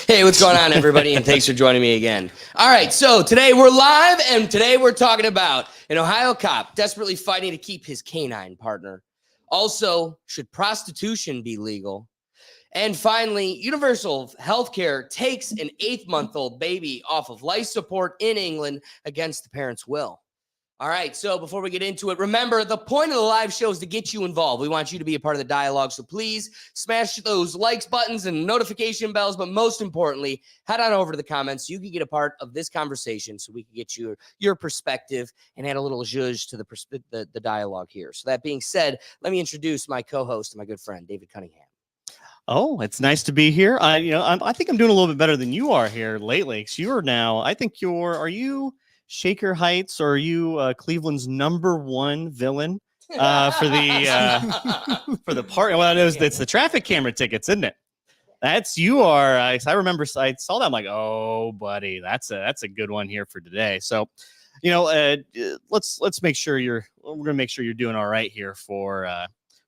Hey, what's going on, everybody? And thanks for joining me again. All right, so today we're live, and today we're talking about an Ohio cop desperately fighting to keep his canine partner. Also, should prostitution be legal? And finally, universal health care takes an 8-month-old baby off of life support in England against the parent's will. All right, so before we get into it, remember, the point of the live show is to get you involved. We want you to be a part of the dialogue, so please smash those likes buttons and notification bells, but most importantly, head on over to the comments so you can get a part of this conversation so we can get your perspective and add a little zhuzh to the dialogue here. So that being said, let me introduce my co-host and my good friend, David Cunningham. Oh, it's nice to be here. I think I'm doing a little bit better than you are here lately. So you are now, are you Shaker Heights, or are you Cleveland's #1 villain for the party? Well, it's the traffic camera tickets, isn't it? That's you are. I remember I saw that. I'm like, oh, buddy, that's a good one here for today. So, let's make sure we're gonna make sure you're doing all right here for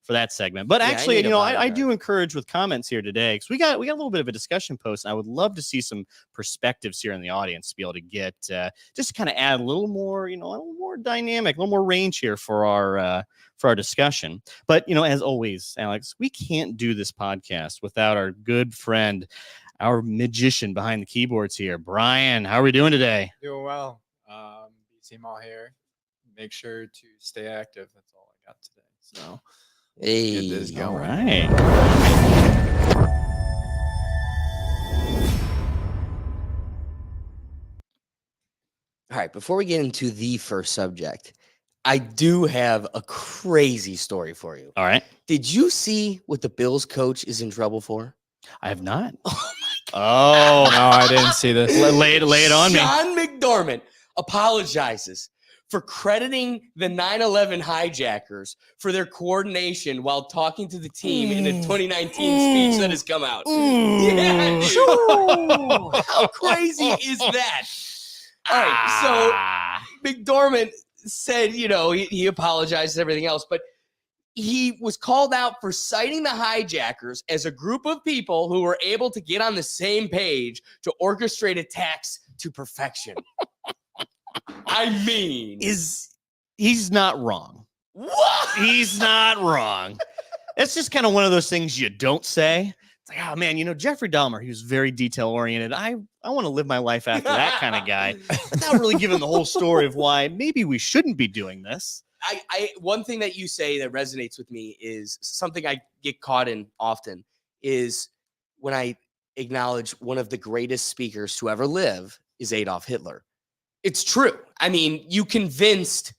that segment. But actually, I do encourage with comments here today, because we got a little bit of a discussion post, and I would love to see some perspectives here in the audience to be able to get just to kind of add a little more, a little more dynamic, a little more range here for our discussion. But as always, Alex, we can't do this podcast without our good friend, our magician behind the keyboards here, Brian. How are we doing today? Doing well. BT all here. Make sure to stay active. That's all I got today. So. Hey, get this going. All right. All right, before we get into the first subject, I do have a crazy story for you. All right. Did you see what the Bills coach is in trouble for? I have not. Oh, my God. Oh, no, I didn't see this. Lay it on me. Sean McDormand apologizes for crediting the 9/11 hijackers for their coordination while talking to the team in a 2019 speech that has come out. Yeah, how crazy is that? All right, so McDormand said, he apologized and everything else, but he was called out for citing the hijackers as a group of people who were able to get on the same page to orchestrate attacks to perfection. I mean, he's not wrong. What? He's not wrong. It's just kind of one of those things you don't say. It's like, oh man, Jeffrey Dahmer, he was very detail oriented. I want to live my life after that kind of guy, but not really giving the whole story of why maybe we shouldn't be doing this. One thing that you say that resonates with me is something I get caught in often is when I acknowledge one of the greatest speakers to ever live is Adolf Hitler. It's true. I mean, you convinced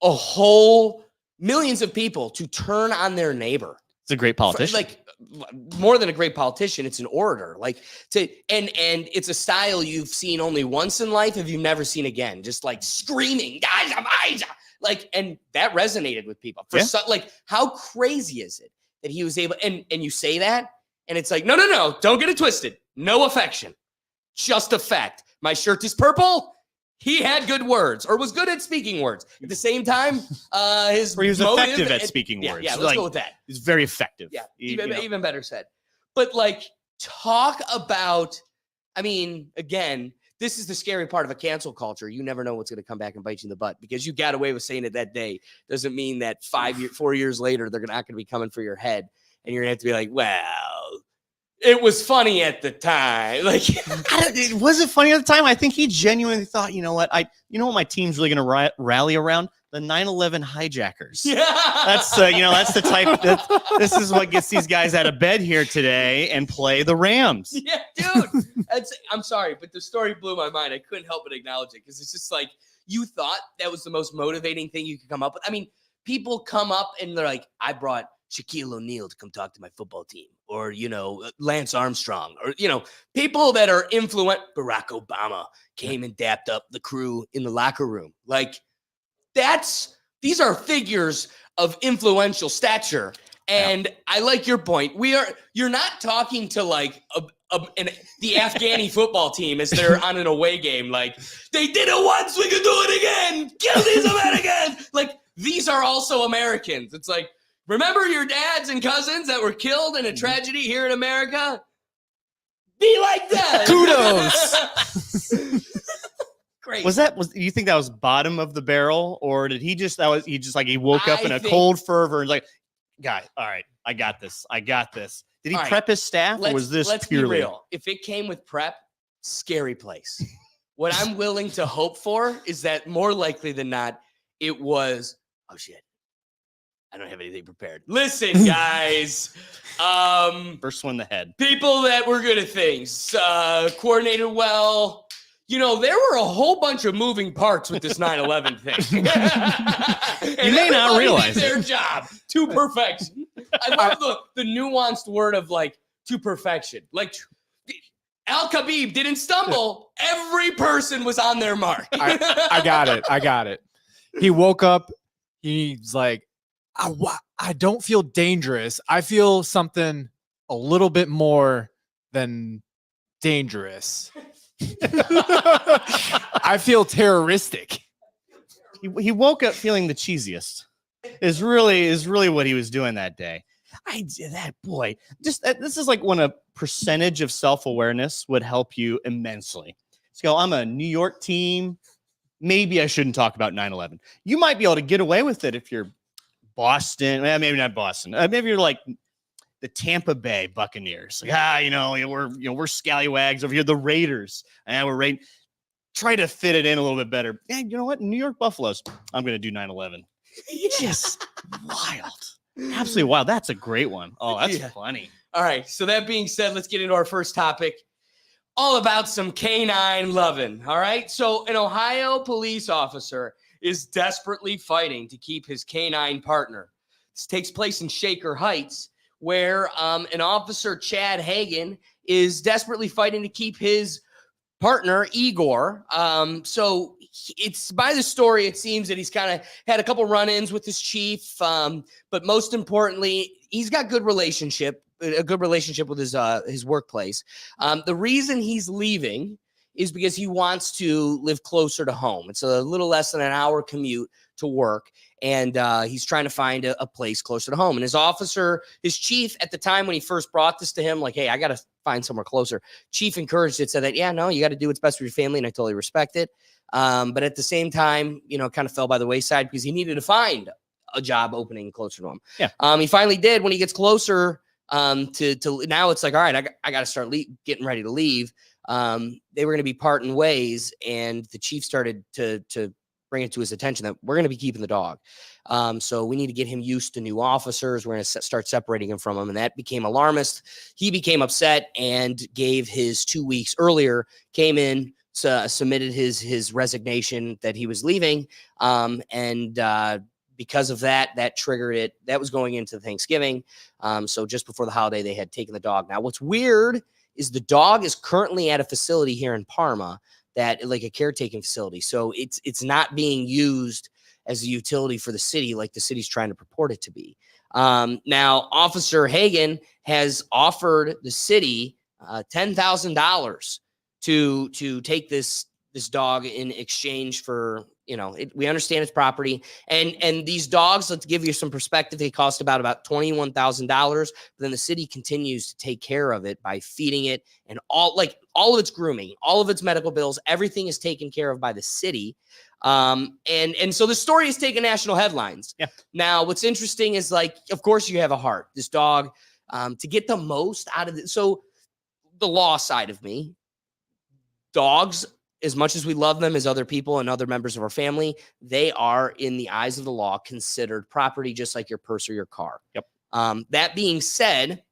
a whole millions of people to turn on their neighbor. It's a great politician. More than a great politician, it's an orator. And it's a style you've seen only once in life, if you've never seen again. Just like screaming, and that resonated with people. How crazy is it that he was able? And you say that, and it's like, no, don't get it twisted. No affection, just a fact. My shirt is purple. he had good words or was good at speaking words. At the same time, He was effective at speaking yeah, words. Yeah, let's go with that. He's very effective. Yeah, even better said. But like, talk about, I mean, again, this is the scary part of a cancel culture. You never know what's going to come back and bite you in the butt because you got away with saying it that day. Doesn't mean that 4 years later, they're not going to be coming for your head. And you're going to have to be like, well, it was funny at the time. Like, was it funny at the time? I think he genuinely thought, you know what my team's really going to rally around? The 9/11 hijackers. Yeah. That's that's the type this is what gets these guys out of bed here today and play the Rams. Yeah, dude. I'm sorry, but the story blew my mind. I couldn't help but acknowledge it because it's just like, you thought that was the most motivating thing you could come up with. I mean, people come up and they're like, I brought Shaquille O'Neal to come talk to my football team, or, Lance Armstrong, or, people that are influential. Barack Obama came and dapped up the crew in the locker room. Like, these are figures of influential stature. And I like your point. You're not talking to like the Afghani football team as they're on an away game. Like, they did it once, we can do it again. Kill these Americans. Like, these are also Americans. It's like, remember your dads and cousins that were killed in a tragedy here in America? Be like that. Kudos. Great. Do you think that was bottom of the barrel, or did he woke up in a cold fervor and like, guy, all right, I got this. Did he prep his staff, or was this purely? Be real. If it came with prep, scary place. What I'm willing to hope for is that more likely than not, it was, oh shit, I don't have anything prepared. Listen, guys. First one, the head. People that were good at things, coordinated well. There were a whole bunch of moving parts with this 9/11 thing. You may not realize their job to perfection. I love the nuanced word of like to perfection. Like Al Khabib didn't stumble. Every person was on their mark. I got it. He woke up. He's like, I don't feel dangerous. I feel something a little bit more than dangerous. I feel terroristic. He woke up feeling the cheesiest. Is really what he was doing that day. This is like when a percentage of self-awareness would help you immensely. So I'm a New York team. Maybe I shouldn't talk about 9/11. You might be able to get away with it if you're Boston. Maybe not Boston. Maybe you're like the Tampa Bay Buccaneers. Like, we're scallywags over here. The Raiders. And we're right. Try to fit it in a little bit better. Yeah, you know what? New York Buffaloes. I'm going to do 9/11. Just wild. Absolutely wild. That's a great one. Oh, that's funny. All right. So that being said, let's get into our first topic. All about some canine loving. All right. So an Ohio police officer is desperately fighting to keep his canine partner. This takes place in Shaker Heights, where an officer, Chad Hagan, is desperately fighting to keep his partner, Igor. So it's by the story, it seems that he's kind of had a couple run-ins with his chief, but most importantly, he's got a good relationship with his workplace. The reason he's leaving is because he wants to live closer to home. It's a little less than an hour commute to work, and he's trying to find a place closer to home. And his chief at the time when he first brought this to him, like, hey, I got to find somewhere closer. Chief encouraged it, said that, yeah, no, you got to do what's best for your family, and I totally respect it. But at the same time, kind of fell by the wayside because he needed to find a job opening closer to him. Yeah. He finally did when he gets closer to now. It's like, all right, I got to start getting ready to leave. They were going to be parting ways, and the chief started to bring it to his attention that we're going to be keeping the dog. So we need to get him used to new officers. We're going to start separating him from him. And that became alarmist. He became upset and gave his 2 weeks earlier, came in, submitted his resignation that he was leaving. Because of that triggered it. That was going into Thanksgiving. So just before the holiday, they had taken the dog. Now, what's weird is the dog is currently at a facility here in Parma, that like a caretaking facility. So it's not being used as a utility for the city like the city's trying to purport it to be. Now, Officer Hagan has offered the city $10,000 to take this this dog in exchange for, we understand it's property. And these dogs, let's give you some perspective, they cost about $21,000, but then the city continues to take care of it by feeding it, and all of its grooming, all of its medical bills, everything is taken care of by the city. And so the story has taken national headlines. Yeah. Now, what's interesting is, of course you have a heart, this dog, to get the most out of it. So the law side of me, dogs, as much as we love them as other people and other members of our family, they are, in the eyes of the law, considered property, just like your purse or your car. Yep. That being said,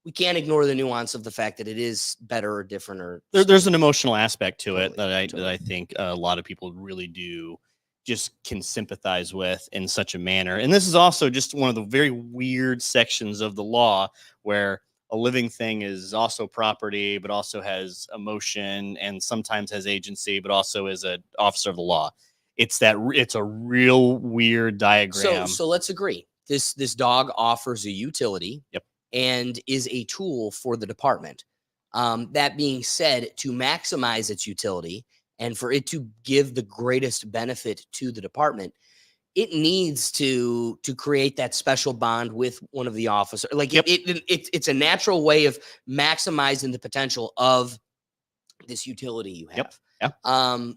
we can't ignore the nuance of the fact that it is better or different, or there's an emotional aspect to it Totally. that I think a lot of people really do just can sympathize with in such a manner. And this is also just one of the very weird sections of the law where a living thing is also property, but also has emotion and sometimes has agency, but also is an officer of the law. It's a real weird diagram. So let's agree. This dog offers a utility. Yep. And is a tool for the department. That being said, to maximize its utility and for it to give the greatest benefit to the department, it needs to create that special bond with one of the officers. Yep. It's a natural way of maximizing the potential of this utility you have. Yep. Yeah.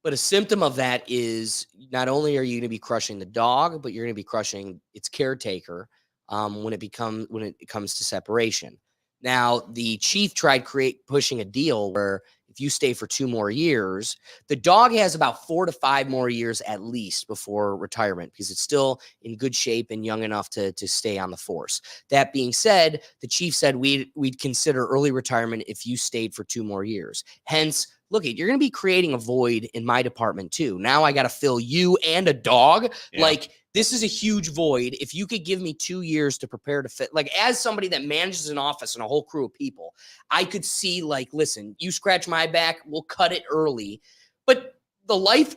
But a symptom of that is not only are you going to be crushing the dog, but you're going to be crushing its caretaker when it comes to separation. Now, the chief tried pushing a deal where if you stay for 2 more years, the dog has about 4 to 5 more years at least before retirement, because it's still in good shape and young enough to stay on the force. That being said, the chief said we'd consider early retirement if you stayed for 2 more years. Hence, look, you're going to be creating a void in my department too. Now I got to fill you and a dog. Yeah. This is a huge void. If you could give me 2 years to prepare to fit, as somebody that manages an office and a whole crew of people, I could see, listen, you scratch my back, we'll cut it early. But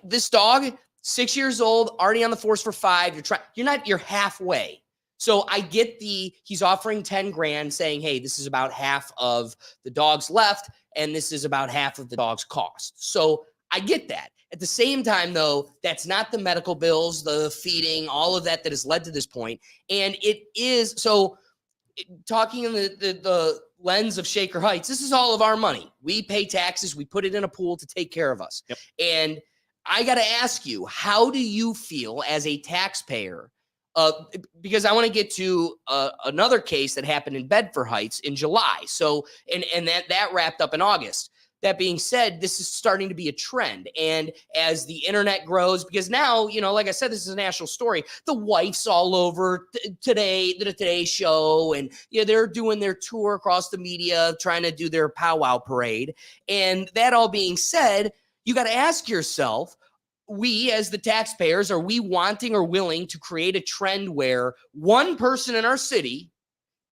this dog, 6 years old, already on the force for 5, you're halfway. So I get he's offering 10 grand saying, hey, this is about half of the dog's left, and this is about half of the dog's cost. So I get that. At the same time, though, that's not the medical bills, the feeding, all of that has led to this point. And it is, so talking in the lens of Shaker Heights, this is all of our money. We pay taxes. We put it in a pool to take care of us. Yep. And I got to ask you, how do you feel as a taxpayer? Because I want to get to another case that happened in Bedford Heights in July. So, and that wrapped up in August. That being said, this is starting to be a trend. And as the internet grows, because now, like I said, this is a national story. The wife's all over the Today Show, and they're doing their tour across the media, trying to do their powwow parade. And that all being said, you got to ask yourself, we as the taxpayers, are we wanting or willing to create a trend where one person in our city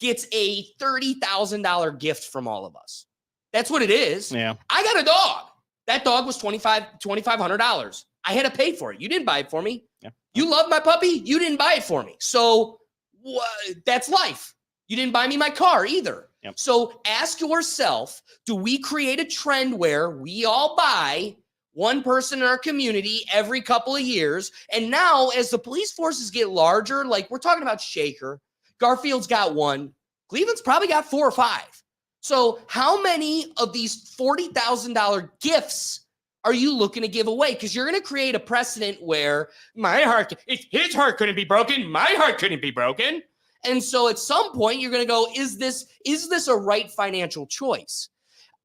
gets a $30,000 gift from all of us? That's what it is. Yeah. I got a dog. That dog was $2,500. I had to pay for it. You didn't buy it for me. Yeah. You love my puppy. You didn't buy it for me. So that's life. You didn't buy me my car either. Yep. So ask yourself, do we create a trend where we all buy one person in our community every couple of years? And now as the police forces get larger, we're talking about Shaker, Garfield's got 1, Cleveland's probably got 4 or 5. So how many of these $40,000 gifts are you looking to give away? Because you're going to create a precedent where his heart couldn't be broken, my heart couldn't be broken. And so at some point you're going to go, is this a right financial choice?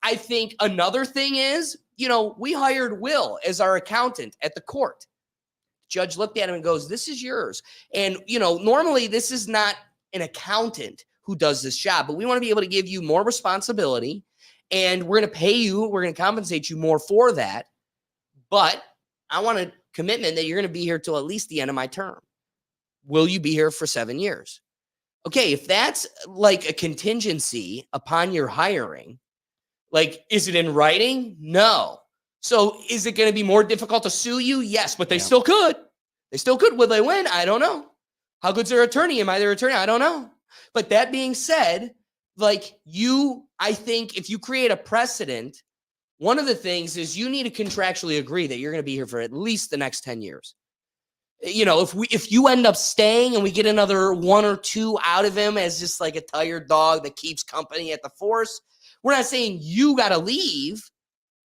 I think another thing is, we hired Will as our accountant at the court. Judge looked at him and goes, this is yours. And, normally this is not an accountant who does this job, but we want to be able to give you more responsibility, and we're going to pay you, we're going to compensate you more for that. But I want a commitment that you're going to be here till at least the end of my term. Will you be here for 7 years? Okay, if that's a contingency upon your hiring, is it in writing? No. So is it going to be more difficult to sue you? Yes, but they still could. They still could. Will they win? I don't know. How good's their attorney? Am I their attorney? I don't know. But that being said, I think if you create a precedent one of the things is you need to contractually agree that you're going to be here for at least the next 10 years. You know, if you end up staying and we get another 1 or 2 out of him as just like a tired dog that keeps company at the force, we're not saying you got to leave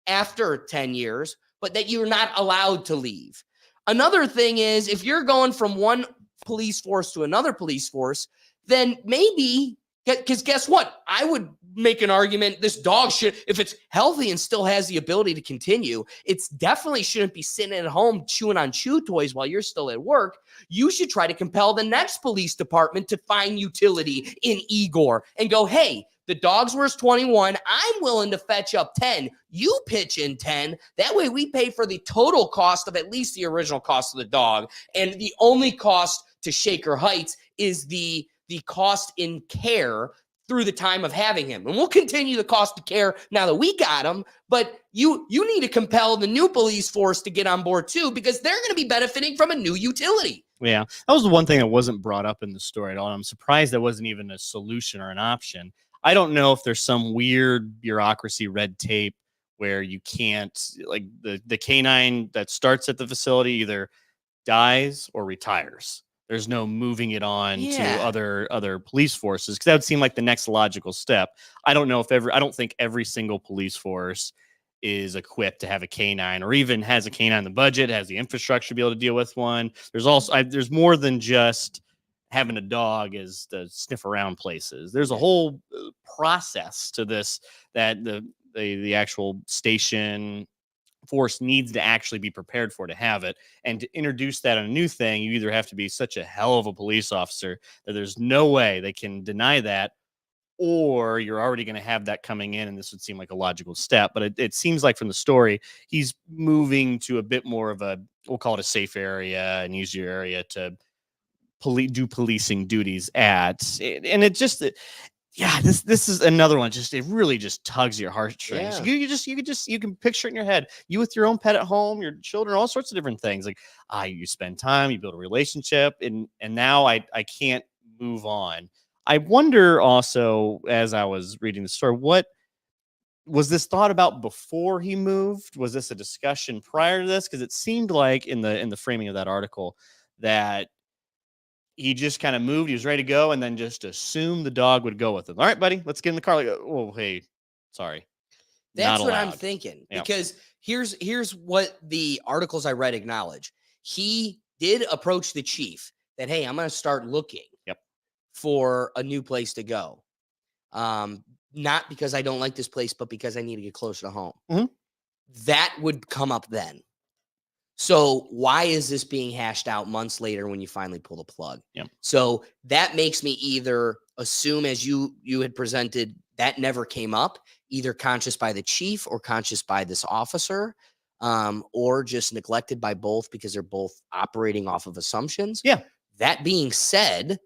after 10 years, but that you're not allowed to leave. Another thing is if you're going from one police force to another police force, then maybe, because guess what? I would make an argument this dog should, if it's healthy and still has the ability to continue, it's definitely shouldn't be sitting at home chewing on chew toys while you're still at work. You should try to compel the next police department to find utility in Igor and go, hey, the dog's worth 21. I'm willing to fetch up 10. You pitch in 10. That way we pay for the total cost of at least the original cost of the dog. And the only cost to Shaker Heights is the cost in care through the time of having him. And we'll continue the cost of care now that we got him, but you need to compel the new police force to get on board too, because they're going to be benefiting from a new utility. Yeah, that was the one thing that wasn't brought up in the story at all. I'm surprised that wasn't even a solution or an option. I don't know if there's some weird bureaucracy, red tape, where you can't, like the canine that starts at the facility either dies or retires. There's no moving it on to other police forces, because that would seem like the next logical step. I don't think every single police force is equipped to have a canine, or even has a canine in the budget, has the infrastructure to be able to deal with one. There's also there's more than just having a dog as to sniff around places. There's a whole process to this that the actual station force needs to actually be prepared for, to have it. And to introduce that on a new thing, you either have to be such a hell of a police officer that there's no way they can deny that, or you're already going to have that coming in, and this would seem like a logical step. But it seems like from the story, he's moving to a bit more of a, we'll call it a safe area, an easier area to do policing duties at. And it just, yeah, this is another one. Just, it really just tugs your heartstrings. Yeah. You can picture it in your head. You with your own pet at home, your children, all sorts of different things. Like, you spend time, you build a relationship, and now I can't move on. I wonder also, as I was reading the story, what was this thought about before he moved? Was this a discussion prior to this? Because it seemed like in the framing of that article that he just kind of moved. He was ready to go, and then just assumed the dog would go with him. All right, buddy, let's get in the car. Like, oh, hey, sorry. That's what I'm thinking. Yep. Because here's what the articles I read acknowledge. He did approach the chief that, hey, I'm going to start looking for a new place to go. Not because I don't like this place, but because I need to get closer to home. Mm-hmm. That would come up then. So why is this being hashed out months later when you finally pull the plug? Yep. So that makes me either assume, as you had presented, that never came up, either conscious by the chief or conscious by this officer, or just neglected by both because they're both operating off of assumptions. Yeah. That being said,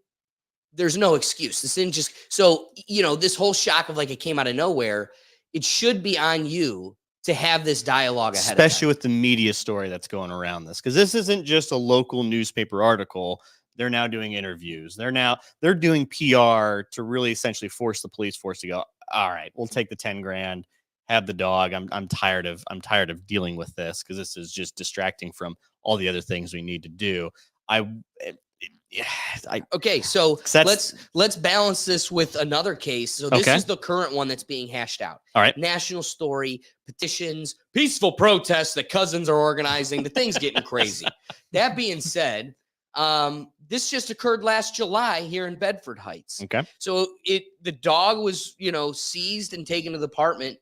there's no excuse. This didn't just, so, this whole shock of like it came out of nowhere, it should be on you to have this dialogue ahead especially of with the media story that's going around this, because this isn't just a local newspaper article. They're now doing interviews. They're doing PR to really essentially force the police force to go, all right, we'll take the 10 grand, have the dog. I'm tired of dealing with this, because this is just distracting from all the other things we need to do. Okay, so let's balance this with another case. So this is the current one that's being hashed out. All right. National story, petitions, peaceful protests that cousins are organizing. The thing's getting crazy. That being said, this just occurred last July here in Bedford Heights. Okay. So the dog was, seized and taken to the department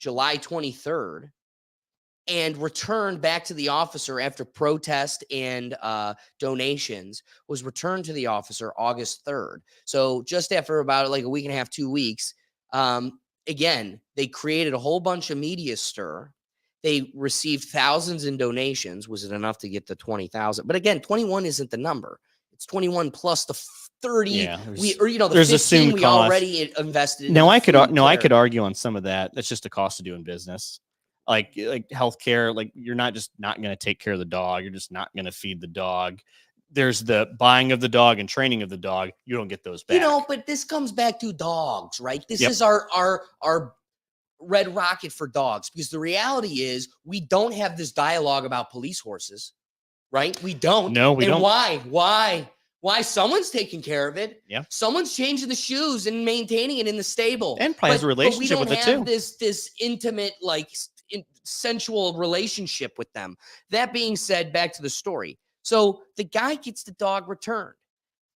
July 23rd. And returned back to the officer after protest and donations, was returned to the officer August 3rd. So just after about like a week and a half, 2 weeks, again, they created a whole bunch of media stir. They received thousands in donations. Was it enough to get the 20,000? But again, 21 isn't the number. It's 21 plus the 30. Yeah, the there's 15 assumed we cost. Already invested in. Now I could argue on some of that. That's just the cost of doing business. Like healthcare, like you're not going to take care of the dog. You're just not going to feed the dog. There's the buying of the dog and training of the dog. You don't get those back. But this comes back to dogs, right? This is our red rocket for dogs, because the reality is we don't have this dialogue about police horses, right? We don't. No, we and don't. Why? Someone's taking care of it. Yeah. Someone's changing the shoes and maintaining it in the stable. And probably has a relationship with it too. We don't have this intimate, like sensual relationship with them. That being said, back to the story. So the guy gets the dog returned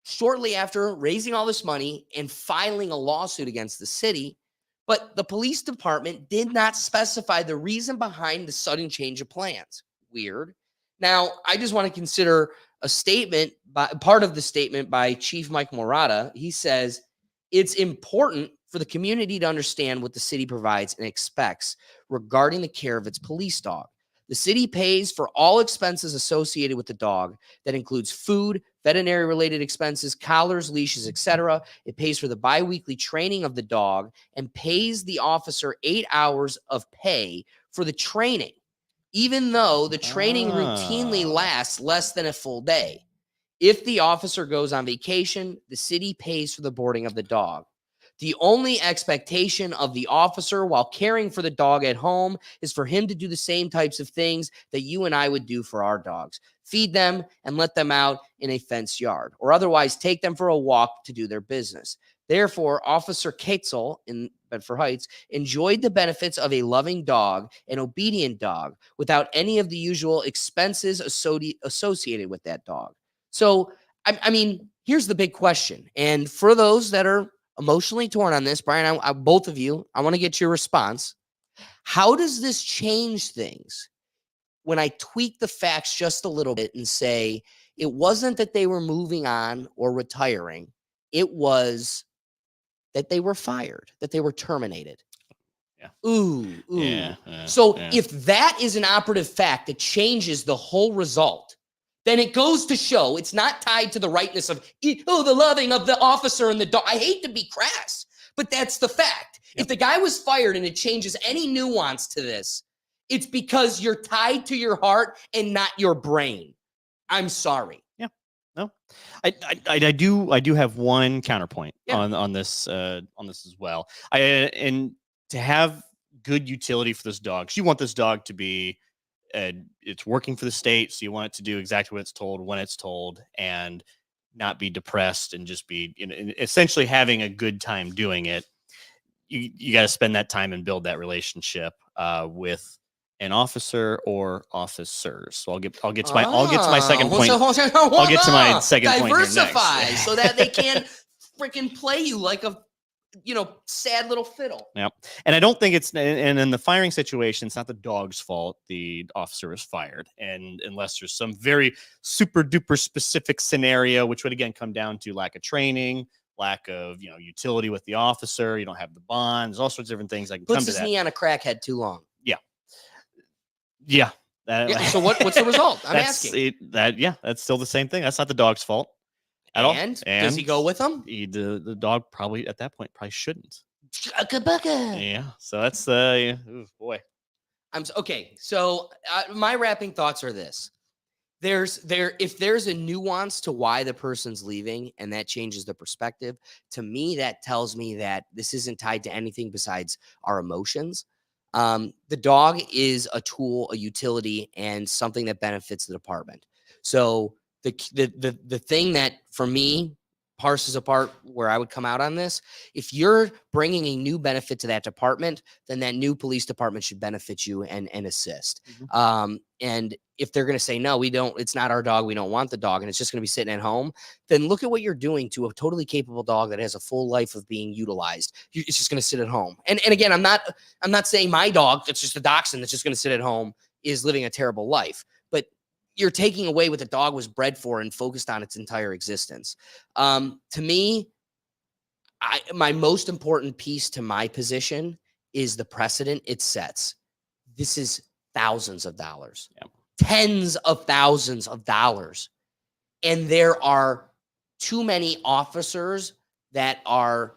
shortly after raising all this money and filing a lawsuit against the city. But the police department did not specify the reason behind the sudden change of plans. Weird. Now, I just want to consider a statement, part of the statement by Chief Mike Morata. He says, it's important for the community to understand what the city provides and expects regarding the care of its police dog. The city pays for all expenses associated with the dog. That includes food, veterinary-related expenses, collars, leashes, etc. It pays for the biweekly training of the dog and pays the officer 8 hours of pay for the training, even though the training routinely lasts less than a full day. If the officer goes on vacation, the city pays for the boarding of the dog. The only expectation of the officer while caring for the dog at home is for him to do the same types of things that you and I would do for our dogs. Feed them and let them out in a fenced yard, or otherwise take them for a walk to do their business. Therefore, Officer Ketzel in Bedford Heights enjoyed the benefits of a loving dog, an obedient dog, without any of the usual expenses associated with that dog. So, I mean, here's the big question. And for those that are emotionally torn on this, Brian, both of you, I want to get your response. How does this change things when I tweak the facts just a little bit and say it wasn't that they were moving on or retiring, it was that they were fired, that they were terminated? Yeah. Ooh. Yeah, So if that is an operative fact that changes the whole result, then it goes to show it's not tied to the rightness of, the loving of the officer and the dog. I hate to be crass, but that's the fact. Yep. If the guy was fired and it changes any nuance to this, it's because you're tied to your heart and not your brain. I'm sorry. Yeah. No, I do have one counterpoint on this as well. And to have good utility for this dog, you want this dog to be, it's working for the state, so you want it to do exactly what it's told when it's told, and not be depressed and just be, essentially having a good time doing it. You got to spend that time and build that relationship with an officer or officers. So I'll get to my second point. I'll get to my second point here next. Diversify so that they can't freaking play you like a sad little fiddle. Yeah. And I don't think and in the firing situation, it's not the dog's fault. The officer is fired. And unless there's some very super duper specific scenario, which would again come down to lack of training, lack of, utility with the officer. You don't have the bond. There's all sorts of different things that can come to that. Puts his knee on a crackhead too long. Yeah. So what's the result? I'm asking. That's still the same thing. That's not the dog's fault. And does he go with him? The dog probably at that point probably shouldn't. Yeah. So that's boy. Okay. So my wrapping thoughts are this: if there's a nuance to why the person's leaving and that changes the perspective, to me that tells me that this isn't tied to anything besides our emotions. The dog is a tool, a utility, and something that benefits the department. So the thing that for me parses apart where I would come out on this, if you're bringing a new benefit to that department, then that new police department should benefit you and assist. Mm-hmm. And if they're going to say, no, we don't, it's not our dog, we don't want the dog, and it's just going to be sitting at home, then look at what you're doing to a totally capable dog that has a full life of being utilized. It's just going to sit at home. And again, I'm not saying my dog that's just a dachshund that's just going to sit at home is living a terrible life, but you're taking away what the dog was bred for and focused on its entire existence. To me, my most important piece to my position is the precedent it sets. This is thousands of dollars, tens of thousands of dollars. And there are too many officers that are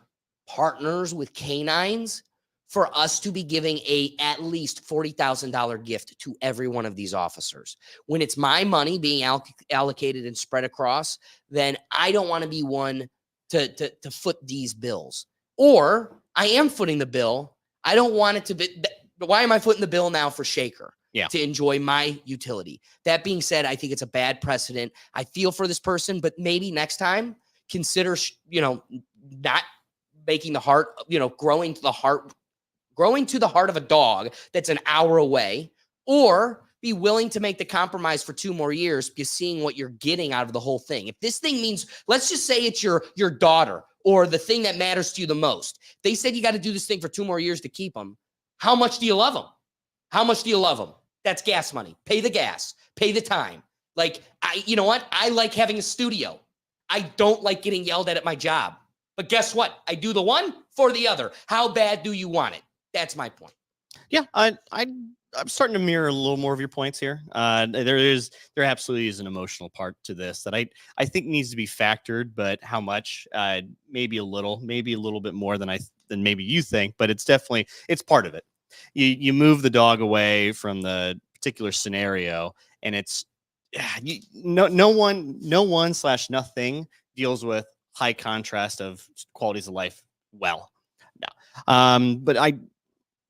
partners with canines for us to be giving at least $40,000 gift to every one of these officers. When it's my money being allocated and spread across, then I don't want to be one to foot these bills. Or I am footing the bill. I don't want it to be. Why am I footing the bill now for Shaker? Yeah. To enjoy my utility. That being said, I think it's a bad precedent. I feel for this person, but maybe next time consider, not making the heart, growing to the heart of a dog that's an hour away, or be willing to make the compromise for 2 more years because seeing what you're getting out of the whole thing. If this thing means, let's just say it's your daughter or the thing that matters to you the most. They said you got to do this thing for 2 more years to keep them. How much do you love them? How much do you love them? That's gas money. Pay the gas, pay the time. Like, you know what? I like having a studio. I don't like getting yelled at my job. But guess what? I do the one for the other. How bad do you want it? That's my point. Yeah, I'm starting to mirror a little more of your points here. There absolutely is an emotional part to this that I think needs to be factored, but how much? Maybe a little bit more than maybe you think, but it's part of it. You move the dog away from the particular scenario, and it's no one/nothing deals with high contrast of qualities of life well. No,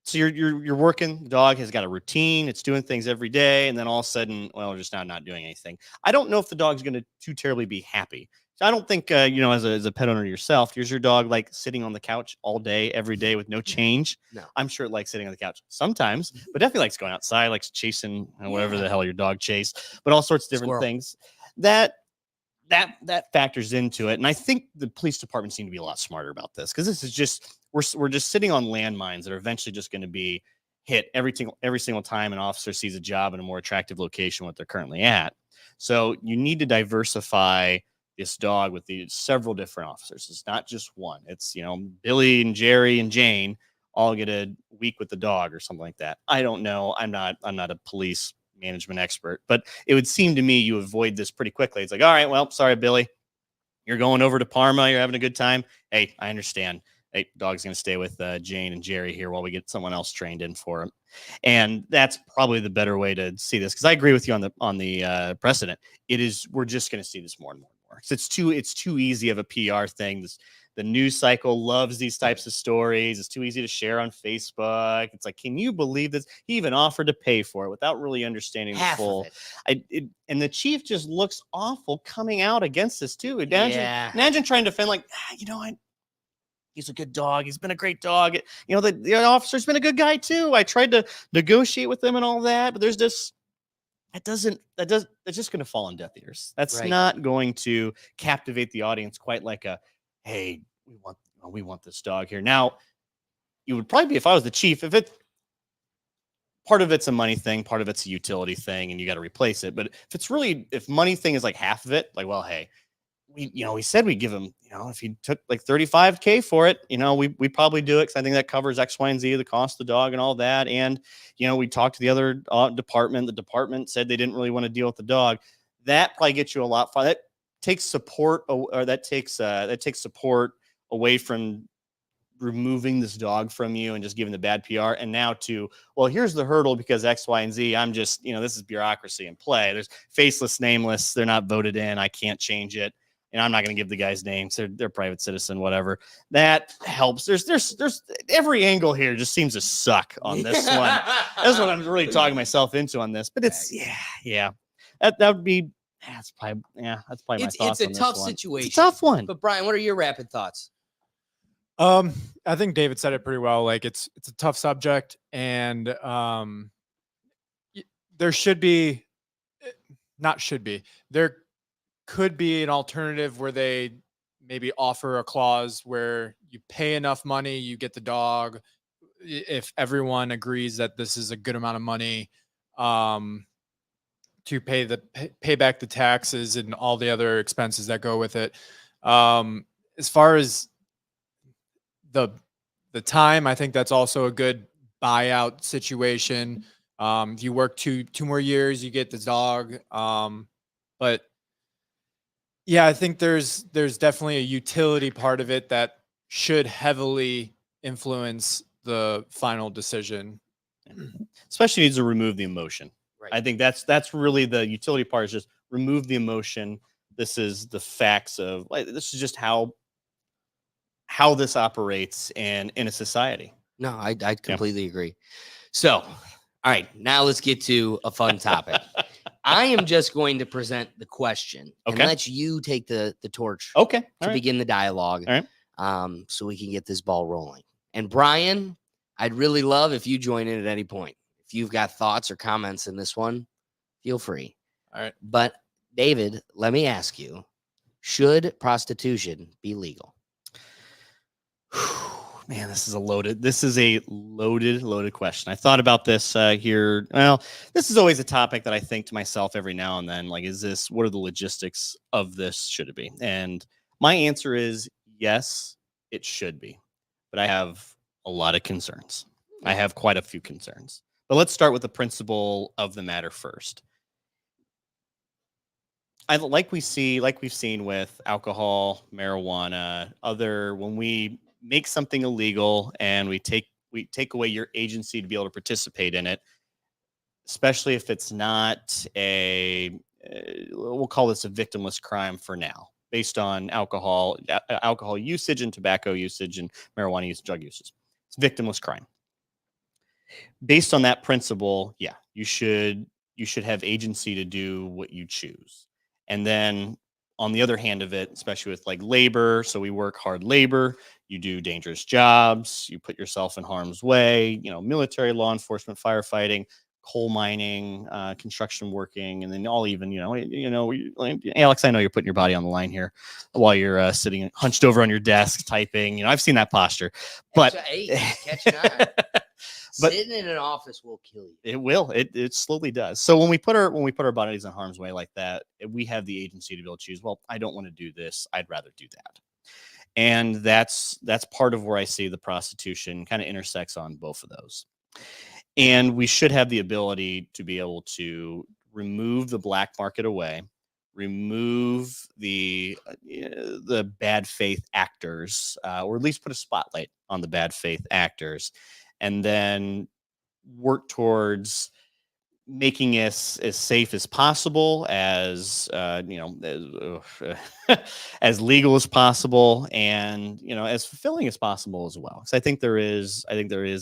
so you're working. The dog has got a routine. It's doing things every day, and then all of a sudden, well, just now not doing anything. I don't know if the dog's going to too terribly be happy. So I don't think as a pet owner yourself, here's your dog like sitting on the couch all day, every day with no change. No. I'm sure it likes sitting on the couch sometimes, but definitely likes going outside, likes chasing whatever the hell your dog chase, but all sorts of different things that factors into it. And I think the police department seem to be a lot smarter about this, because this is just we're just sitting on landmines that are eventually just going to be hit every single time an officer sees a job in a more attractive location what they're currently at. So you need to diversify this dog with these several different officers. It's not just one. It's Billy and Jerry and Jane all get a week with the dog or something like that. I don't know. I'm not a police management expert, but it would seem to me you avoid this pretty quickly. It's like, all right, well, sorry, Billy, you're going over to Parma. You're having a good time. Hey, I understand. Hey, dog's going to stay with Jane and Jerry here while we get someone else trained in for him. And that's probably the better way to see this, because I agree with you on the precedent. We're just going to see this more and more and more. It's too easy of a PR thing. The news cycle loves these types of stories. It's too easy to share on Facebook. It's like, can you believe this? He even offered to pay for it without really understanding the full. And the chief just looks awful coming out against this too. Imagine trying to defend, like, he's a good dog. He's been a great dog. The officer's been a good guy too. I tried to negotiate with him and all that, but there's this. That's just going to fall on deaf ears. That's not going to captivate the audience quite like hey, we want this dog here. Now, it would probably be, if I was the chief, part of it's a money thing, part of it's a utility thing, and you got to replace it. But if money thing is like half of it, like, well, hey, we said we'd give him, if he took like $35K for it, we probably do it, because I think that covers X, Y, and Z, the cost of the dog and all that. And, we talked to the other department. The department said they didn't really want to deal with the dog. That probably gets you a lot farther. That takes support, or that takes support away from removing this dog from you and just giving the bad PR. And now here's the hurdle because X, Y, and Z. I'm just, this is bureaucracy in play. There's faceless, nameless. They're not voted in. I can't change it. And I'm not going to give the guys names. They're private citizen, whatever. That helps. There's every angle here just seems to suck on this one. That's what I'm really talking myself into on this. But it's that would be. That's probably my thoughts. It's a tough situation. It's a tough one. But Brian, what are your rapid thoughts? I think David said it pretty well. Like, it's a tough subject, and there could be an alternative where they maybe offer a clause where you pay enough money, you get the dog. If everyone agrees that this is a good amount of money, to pay back the taxes and all the other expenses that go with it. As far as the time, I think that's also a good buyout situation. If you work two more years, you get the dog. But yeah, I think there's definitely a utility part of it that should heavily influence the final decision. Especially needs to remove the emotion. Right. I think that's really the utility part, is just remove the emotion. This is the facts of, like, this is just how this operates in a society. No, I completely agree. So, all right, now let's get to a fun topic. I am just going to present the question and let you take the torch Okay. to begin the dialogue. All right. So we can get this ball rolling. And Brian, I'd really love if you join in at any point. If you've got thoughts or comments in this one, feel free. All right. But David, let me ask you, should prostitution be legal? Man, this is a loaded question. I thought about this here. Well, this is always a topic that I think to myself every now and then, like, what are the logistics of this? Should it be? And my answer is yes, it should be. But I have a lot of concerns. I have quite a few concerns. But let's start with the principle of the matter first. Like we've seen with alcohol, marijuana, when we make something illegal and we take away your agency to be able to participate in it, especially if it's not we'll call this a victimless crime for now, based on alcohol usage and tobacco usage and marijuana use, drug usage. It's victimless crime. Based on that principle, yeah, you should have agency to do what you choose. And then on the other hand of it, especially with like labor, so we work hard labor, you do dangerous jobs, you put yourself in harm's way, military, law enforcement, firefighting, coal mining, construction working, and then Alex, I know you're putting your body on the line here while you're sitting hunched over on your desk typing. I've seen that posture, but catching on. But sitting in an office will kill you. It will. It slowly does. So when we put our bodies in harm's way like that, we have the agency to be able to choose. Well, I don't want to do this. I'd rather do that. And that's part of where I see the prostitution kind of intersects on both of those. And we should have the ability to be able to remove the black market away, remove the bad faith actors, or at least put a spotlight on the bad faith actors, and then work towards making it as safe as possible, as as legal as possible, and as fulfilling as possible as well. Because I think there is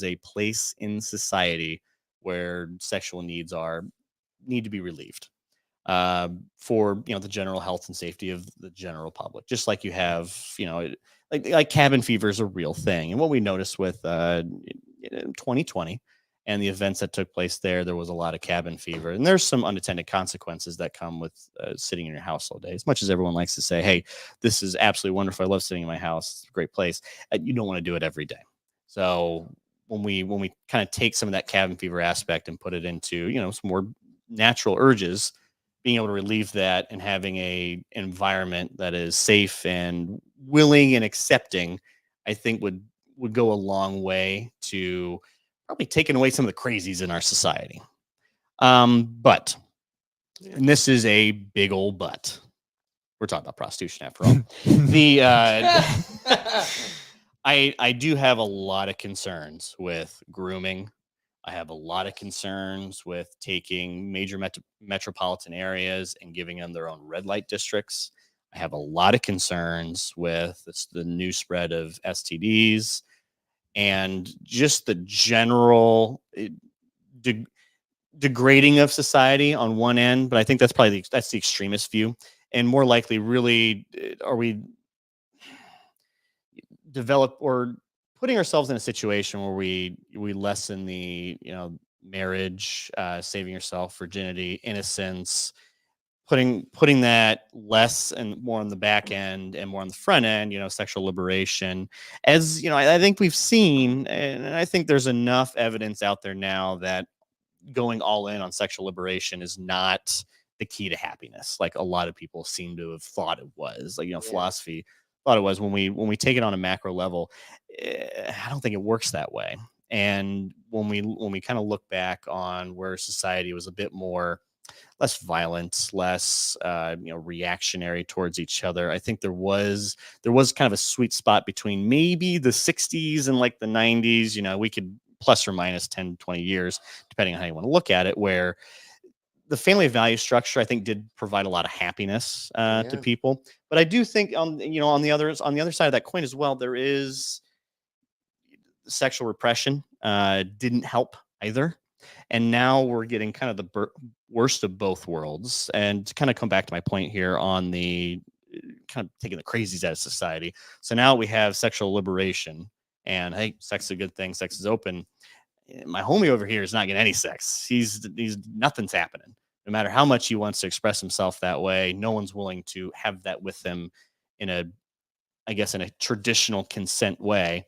a place in society where sexual needs need to be relieved for the general health and safety of the general public. Just like you have like cabin fever is a real thing, and what we noticed with 2020 and the events that took place there was a lot of cabin fever, and there's some unintended consequences that come with sitting in your house all day. As much as everyone likes to say, hey, this is absolutely wonderful, I love sitting in my house, it's a great place, you don't want to do it every day. So when we kind of take some of that cabin fever aspect and put it into some more natural urges, being able to relieve that and having a environment that is safe and willing and accepting, I think would go a long way to probably taking away some of the crazies in our society. But, and this is a big old but, we're talking about prostitution after all. I do have a lot of concerns with grooming. I have a lot of concerns with taking major metropolitan areas and giving them their own red light districts. I have a lot of concerns with the new spread of STDs and just the general degrading of society on one end. But I think that's probably that's the extremist view. And more likely, really, are we putting ourselves in a situation where we lessen the marriage, saving yourself, virginity, innocence, putting that less and more on the back end and more on the front end, sexual liberation. As I think we've seen, and I think there's enough evidence out there now that going all in on sexual liberation is not the key to happiness, like a lot of people seem to have thought it was. Like philosophy thought it was. When we take it on a macro level, I don't think it works that way. And when we kind of look back on where society was a bit less violent, less reactionary towards each other, I think there was kind of a sweet spot between maybe the 60s and like the 90s. We could plus or minus 10, 20 years, depending on how you want to look at it, where the family value structure, I think, did provide a lot of happiness to people. But I do think on the other side of that coin as well, there is sexual repression didn't help either. And now we're getting kind of the worst of both worlds. And to kind of come back to my point here on the kind of taking the crazies out of society. So now we have sexual liberation, and hey, sex is a good thing. Sex is open. My homie over here is not getting any sex. He's nothing's happening. No matter how much he wants to express himself that way, no one's willing to have that with him in a, I guess, in a traditional consent way.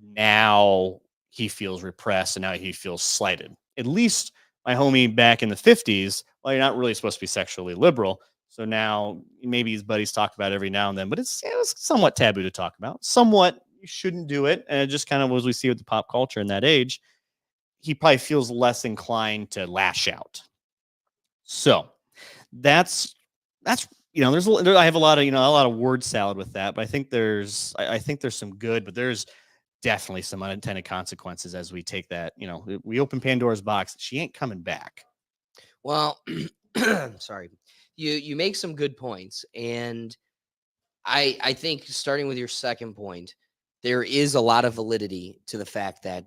Now he feels repressed, and now he feels slighted. At least my homie back in the 50s, well, you're not really supposed to be sexually liberal. So now maybe his buddies talk about it every now and then, but it was somewhat taboo to talk about. Somewhat, you shouldn't do it. And it just kind of, as we see with the pop culture in that age, he probably feels less inclined to lash out. So that's I have a lot of word salad with that, but I think there's some good, but there's definitely some unintended consequences as we take that. We open Pandora's box. She ain't coming back. Well, sorry. You make some good points, and I think starting with your second point, there is a lot of validity to the fact that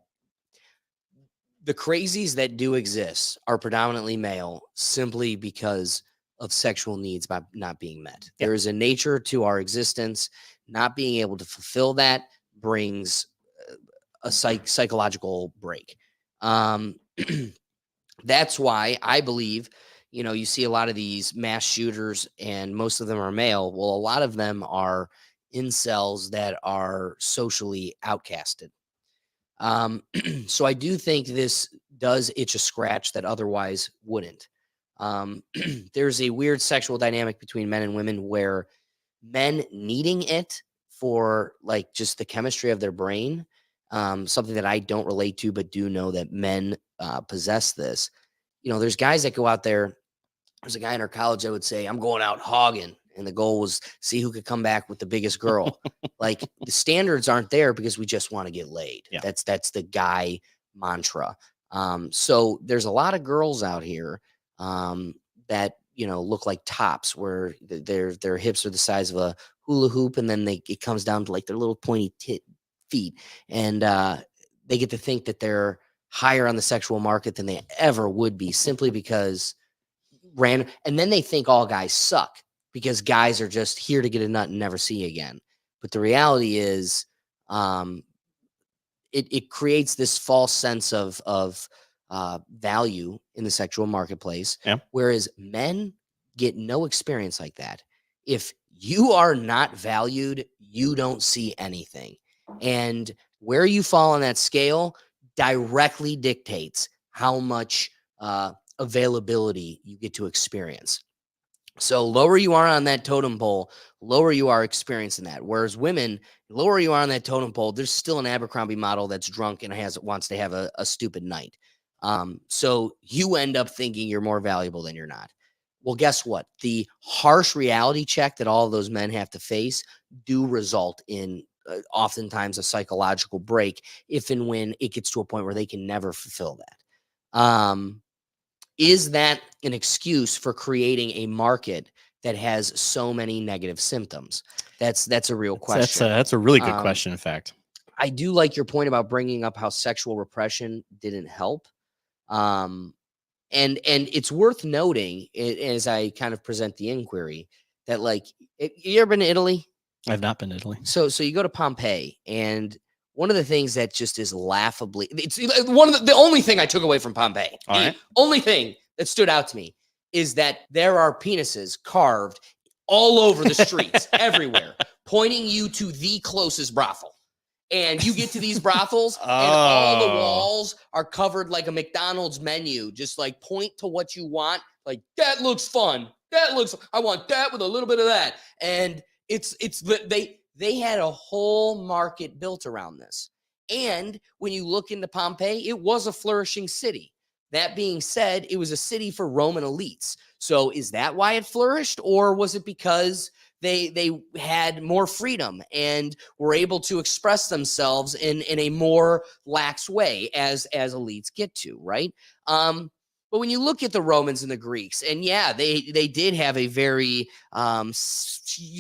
the crazies that do exist are predominantly male simply because of sexual needs not being met. Yep. There is a nature to our existence. Not being able to fulfill that brings a psychological break. That's why I believe, you see a lot of these mass shooters, and most of them are male. Well, a lot of them are incels that are socially outcasted. So I do think this does itch a scratch that otherwise wouldn't. There's a weird sexual dynamic between men and women where men needing it for like just the chemistry of their brain, something that I don't relate to, but do know that men possess this. There's guys that go out there. There's a guy in our college that would say, I'm going out hogging. And the goal was see who could come back with the biggest girl. Like the standards aren't there because we just want to get laid. Yeah. That's the guy mantra. So there's a lot of girls out here that, look like tops where their hips are the size of a hula hoop. And then it comes down to like their little pointy feet. And they get to think that they're higher on the sexual market than they ever would be simply because and then they think all guys suck because guys are just here to get a nut and never see again. But the reality is it creates this false sense of value in the sexual marketplace. Yeah. Whereas men get no experience like that. If you are not valued, you don't see anything. And where you fall on that scale directly dictates how much availability you get to experience. So lower you are on that totem pole, lower you are experiencing that. Whereas women, lower you are on that totem pole, there's still an Abercrombie model that's drunk and wants to have a stupid night. So you end up thinking you're more valuable than you're not. Well, guess what? The harsh reality check that all of those men have to face do result in oftentimes a psychological break if and when it gets to a point where they can never fulfill that. Is that an excuse for creating a market that has so many negative symptoms? That's a real question. That's a really good question, in fact. I do like your point about bringing up how sexual repression didn't help. And it's worth noting as I kind of present the inquiry that, like, you ever been to Italy? I've not been to Italy. So you go to Pompeii, and one of the things that just is laughably, it's one of the only thing I took away from Pompeii. All right. Only thing that stood out to me is that there are penises carved all over the streets, everywhere, pointing you to the closest brothel. And you get to these brothels, and all the walls are covered like a McDonald's menu, just like point to what you want. Like, that looks fun. I want that with a little bit of that. And they had a whole market built around this. And when you look into Pompeii, it was a flourishing city. That being said, it was a city for Roman elites. So is that why it flourished? Or was it because they had more freedom and were able to express themselves in a more lax way as elites get to, right? But when you look at the Romans and the Greeks, and yeah, they did have a very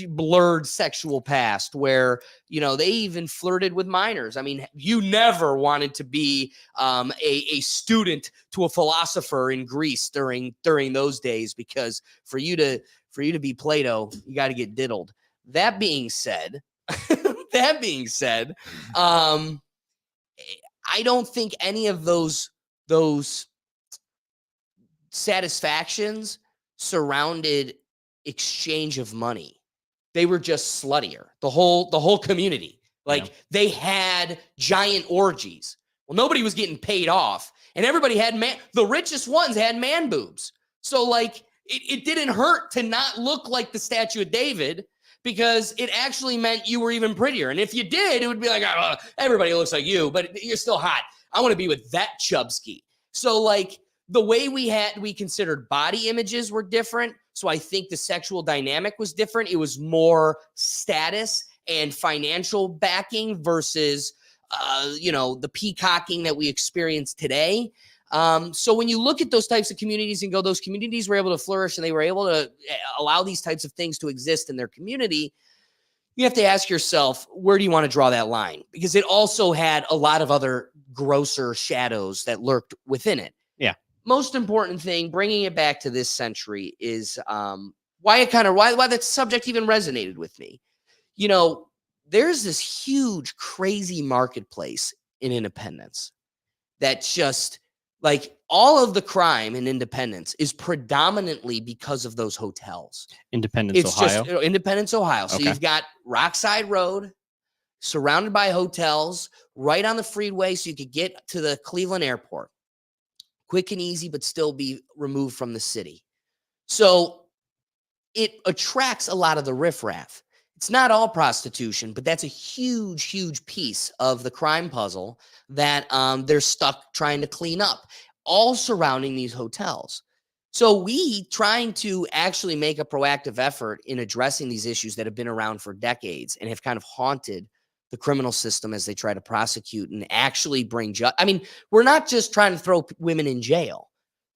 blurred sexual past where, you know, they even flirted with minors. I mean, you never wanted to be a student to a philosopher in Greece during those days, because for you to be Plato, you got to get diddled. That being said, I don't think any of those satisfactions surrounded exchange of money. They were just sluttier. The whole community. Like they had giant orgies. Well, nobody was getting paid off, and everybody had the richest ones had man boobs. So like it didn't hurt to not look like the statue of David, because it actually meant you were even prettier. And if you did, it would be like, oh, everybody looks like you, but you're still hot. I want to be with that Chubsky. So like the way we considered body images were different. So I think the sexual dynamic was different. It was more status and financial backing versus, the peacocking that we experience today. So when you look at those types of communities and go, those communities were able to flourish and they were able to allow these types of things to exist in their community, you have to ask yourself, where do you want to draw that line? Because it also had a lot of other grosser shadows that lurked within it. Yeah. Most important thing, bringing it back to this century, is why that subject even resonated with me. You know, there's this huge, crazy marketplace in Independence that just like all of the crime in Independence is predominantly because of those hotels. Independence, Ohio. Just Independence, Ohio. So you've got Rockside Road surrounded by hotels right on the freeway, so you could get to the Cleveland airport quick and easy, but still be removed from the city. So it attracts a lot of the riffraff. It's not all prostitution, but that's a huge, huge piece of the crime puzzle that they're stuck trying to clean up, all surrounding these hotels. So we trying to actually make a proactive effort in addressing these issues that have been around for decades and have kind of haunted the criminal system as they try to prosecute and actually bring I mean, we're not just trying to throw women in jail.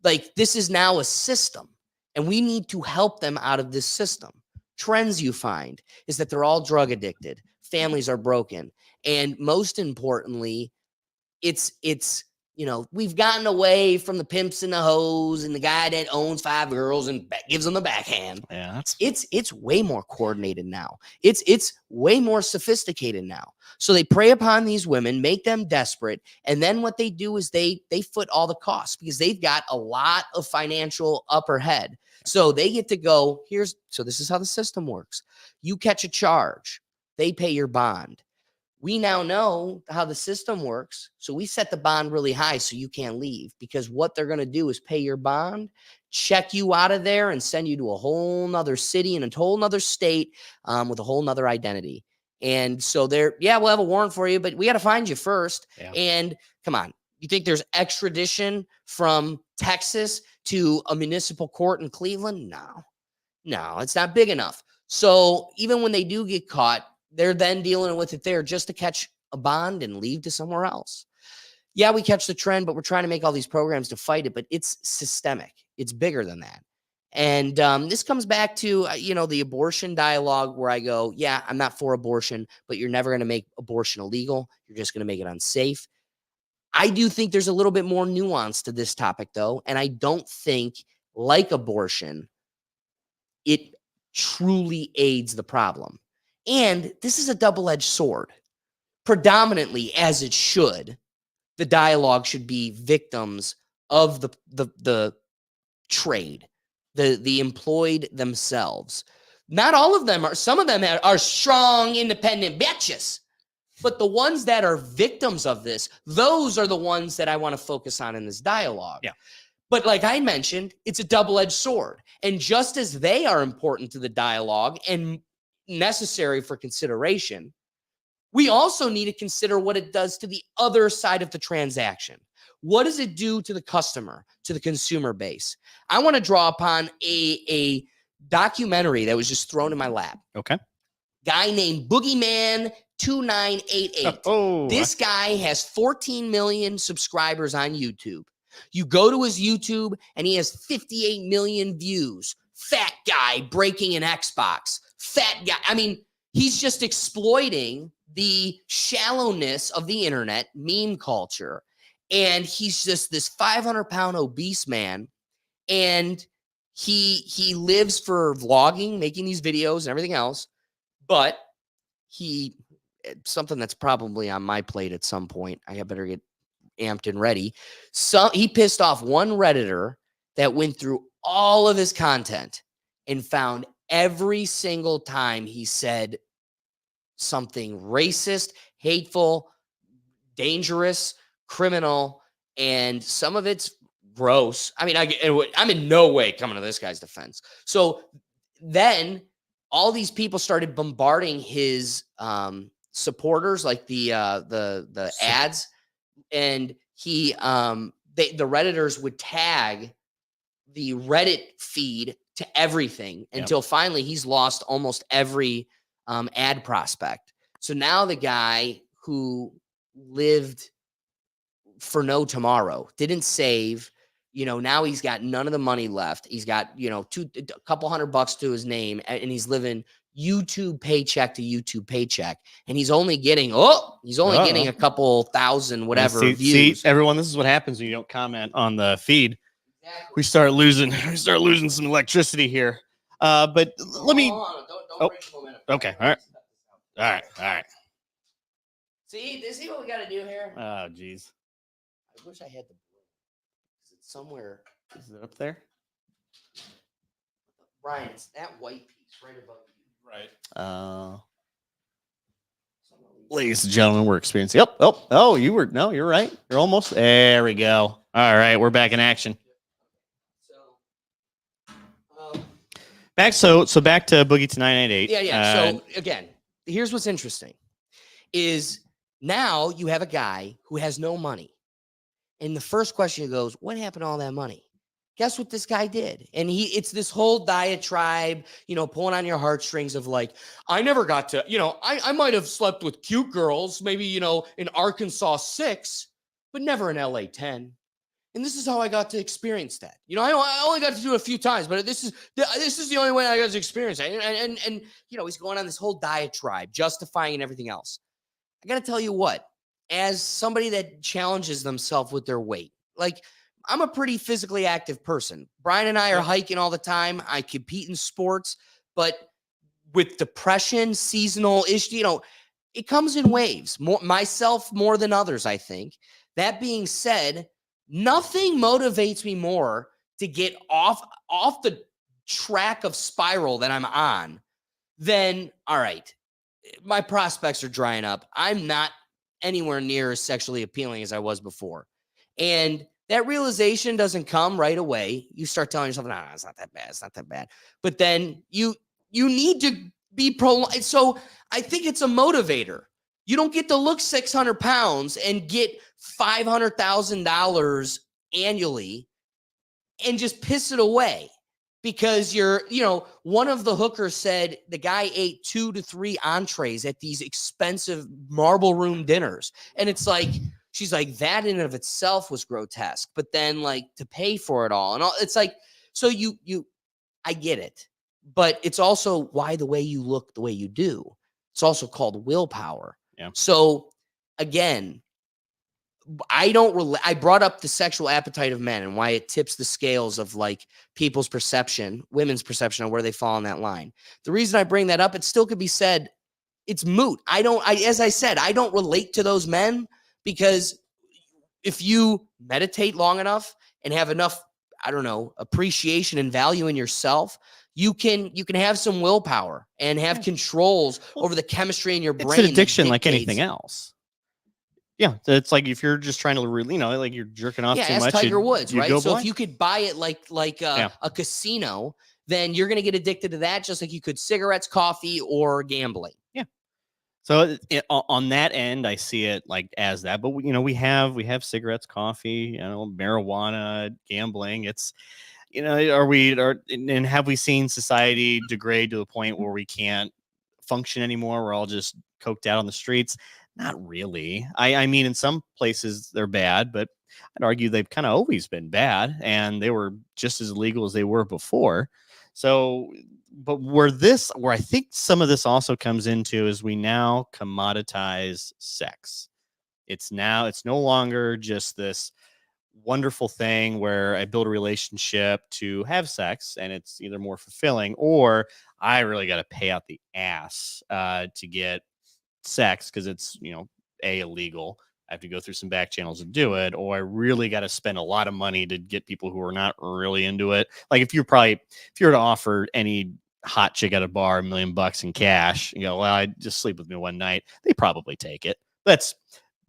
Like, this is now a system, and we need to help them out of this system. Trends you find is that they're all drug addicted. Families are broken. And most importantly, it's we've gotten away from the pimps and the hoes and the guy that owns 5 girls and gives them the backhand. Yeah, it's way more coordinated now. It's way more sophisticated now. So they prey upon these women, make them desperate, and then what they do is they foot all the costs because they've got a lot of financial upper head. So they get to go, so this is how the system works. You catch a charge, they pay your bond. We now know how the system works. So we set the bond really high so you can't leave, because what they're going to do is pay your bond, check you out of there, and send you to a whole nother city and a whole nother state with a whole nother identity. And so we'll have a warrant for you, but we got to find you first. Yeah. And come on, you think there's extradition from Texas to a municipal court in Cleveland? No, it's not big enough. So even when they do get caught, they're then dealing with it there just to catch a bond and leave to somewhere else. Yeah, we catch the trend, but we're trying to make all these programs to fight it, but it's systemic. It's bigger than that. And this comes back to, the abortion dialogue where I go, yeah, I'm not for abortion, but you're never going to make abortion illegal. You're just going to make it unsafe. I do think there's a little bit more nuance to this topic, though. And I don't think, like abortion, it truly aids the problem. And this is a double-edged sword. Predominantly, as it should, the dialogue should be victims of the trade, the employed themselves. Not all of them are. Some of them are strong, independent bitches. But the ones that are victims of this, those are the ones that I want to focus on in this dialogue. Yeah. But like I mentioned, it's a double-edged sword. And just as they are important to the dialogue and necessary for consideration, we also need to consider what it does to the other side of the transaction. What does it do to the customer, to the consumer base? I want to draw upon a documentary that was just thrown in my lap. Okay. Guy named Boogeyman 2988. Oh, this guy has 14 million subscribers on YouTube. You go to his YouTube and he has 58 million views. Fat guy breaking an Xbox. Fat guy. I mean, he's just exploiting the shallowness of the internet, meme culture. And he's just this 500-pound obese man. And he lives for vlogging, making these videos and everything else. But something that's probably on my plate at some point. I better get amped and ready. So he pissed off one Redditor that went through all of his content and found every single time he said something racist, hateful, dangerous, criminal, and some of it's gross. I mean, I'm in no way coming to this guy's defense. So then all these people started bombarding his supporters, like the ads, and the Redditors would tag the Reddit feed to everything until finally he's lost almost every ad prospect. So now the guy who lived for no tomorrow, didn't save, now he's got none of the money left. He's got, a couple $100 to his name, and he's living YouTube paycheck to YouTube paycheck. And he's only getting a couple thousand, whatever views. See, everyone, this is what happens when you don't comment on the feed. Exactly. We start losing some electricity here. But let me. Don't break the momentum. Okay. All right. See what we got to do here? Oh, geez. I wish I had the blue. It's somewhere. Is it up there? Brian, it's that white piece right above you. Right. Ladies and gentlemen, we're experiencing. You're right. You're almost. There we go. All right, we're back in action. Back to Boogie to 998. Yeah. So again, here's what's interesting: is now you have a guy who has no money. And the first question goes, what happened to all that money? Guess what this guy did? And it's this whole diatribe, pulling on your heartstrings of like, I never got to, I might have slept with cute girls, maybe, in Arkansas 6, but never in LA 10. And this is how I got to experience that. I only got to do it a few times, but this is the only way I got to experience it. And he's going on this whole diatribe, justifying and everything else. I got to tell you what, as somebody that challenges themselves with their weight, like I'm a pretty physically active person. Brian and I are hiking all the time. I compete in sports, but with depression, seasonal issue, it comes in waves. Myself more than others, I think. That being said, nothing motivates me more to get off the track of spiral that I'm on than, all right, my prospects are drying up. I'm not anywhere near as sexually appealing as I was before. And that realization doesn't come right away. You start telling yourself, no, it's not that bad. It's not that bad. But then you need to be so I think it's a motivator. You don't get to look 600 pounds and get $500,000 annually and just piss it away because one of the hookers said the guy ate 2 to 3 entrees at these expensive marble room dinners. And it's like, she's like, that in and of itself was grotesque, but then like to pay for it all and all, it's like, so I get it, but it's also why the way you look the way you do. It's also called willpower. Yeah. So again, I brought up the sexual appetite of men and why it tips the scales of like people's perception, women's perception on where they fall on that line. The reason I bring that up, it still could be said it's moot. As I said, I don't relate to those men because if you meditate long enough and have enough, appreciation and value in yourself, you can have some willpower and have controls over the chemistry in your brain. It's an addiction like anything else. Yeah, it's like if you're just trying to really, like you're jerking off too much. Tiger Woods, right? So if you could buy it like a casino, then you're going to get addicted to that, just like you could cigarettes, coffee, or gambling. Yeah. So on that end, I see it like as that. But we have cigarettes, coffee, marijuana, gambling. It's and have we seen society degrade to the point where we can't function anymore? We're all just coked out on the streets. Not really. I mean, in some places they're bad, but I'd argue they've kind of always been bad, and they were just as illegal as they were before. So, but where I think some of this also comes into is we now commoditize sex. It's no longer just this wonderful thing where I build a relationship to have sex and it's either more fulfilling or I really got to pay out the ass to get sex because it's, illegal. I have to go through some back channels to do it, or I really got to spend a lot of money to get people who are not really into it. Like if you were to offer any hot chick at a bar $1,000,000 in cash, well, I just sleep with me one night, they probably take it. That's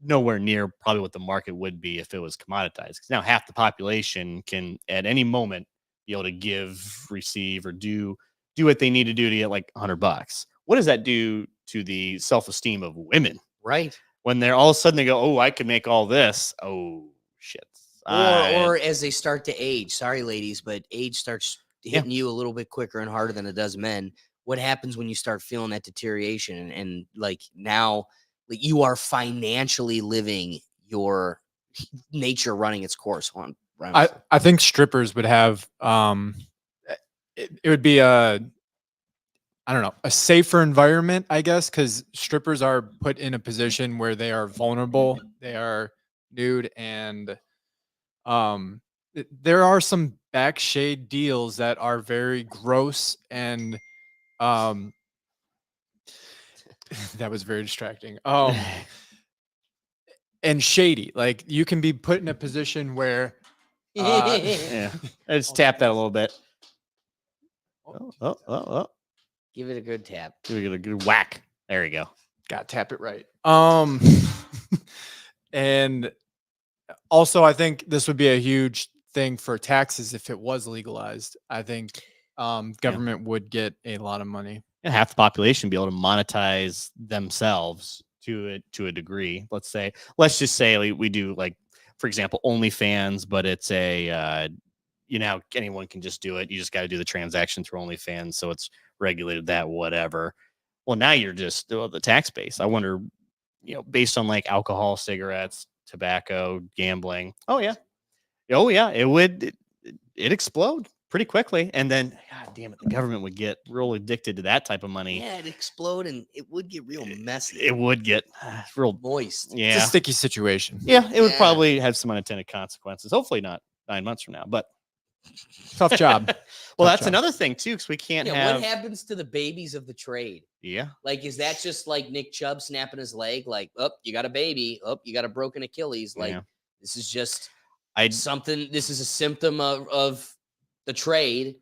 nowhere near probably what the market would be if it was commoditized. Because now half the population can at any moment be able to give, receive, or do what they need to do to get like $100. What does that do to the self-esteem of women? Right. When they're all of a sudden they go, oh, I can make all this. Oh shit. Or as they start to age, sorry ladies, but age starts hitting you a little bit quicker and harder than it does men. What happens when you start feeling that deterioration and like now you are financially living your nature running its course on? I think strippers would have it would be a safer environment, I guess, because strippers are put in a position where they are vulnerable, they are nude, and there are some backshade deals that are very gross and that was very distracting. And shady. Like you can be put in a position where I just tap that a little bit. Oh. Give it a good tap. Give it a good whack. There you go. Got to tap it right. And also I think this would be a huge thing for taxes if it was legalized. I think government would get a lot of money. And half the population be able to monetize themselves to a degree. Let's just say we do, like, for example, OnlyFans, but it's a anyone can just do it. You just got to do the transaction through OnlyFans, so it's regulated that whatever. Well, now you're just the tax base. I wonder, based on like alcohol, cigarettes, tobacco, gambling. Oh yeah, it would explode pretty quickly, and then God damn it, the government would get real addicted to that type of money. Yeah, it'd explode and it would get real messy. It would get real moist. Yeah, it's a sticky situation. Yeah, it would probably have some unintended consequences. Hopefully not 9 months from now, but tough job. Well, that's another thing too, because we can't have. What happens to the babies of the trade? Yeah, like, is that just like Nick Chubb snapping his leg? Like, oh, you got a baby. Oh, you got a broken Achilles. Like, this is just something. This is a symptom of the trade.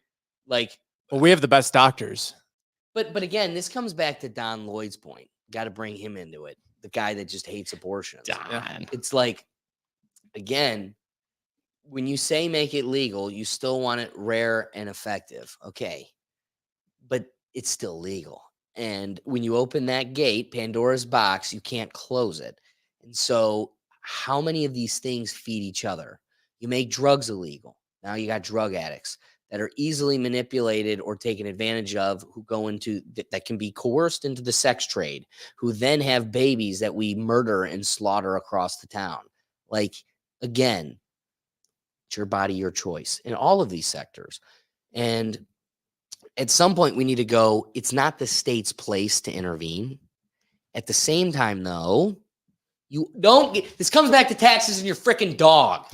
Like, well, we have the best doctors. But again, this comes back to Don Lloyd's point. Got to bring him into it. The guy that just hates abortions. Don. It's like, again, when you say make it legal, you still want it rare and effective. Okay. But it's still legal. And when you open that gate, Pandora's box, you can't close it. And so how many of these things feed each other? You make drugs illegal. Now you got drug addicts that are easily manipulated or taken advantage of, who go into that can be coerced into the sex trade, who then have babies that we murder and slaughter across the town. Like, again, it's your body, your choice in all of these sectors. And at some point we need to go, it's not the state's place to intervene. At the same time, though, you don't get, this comes back to taxes and your freaking dog.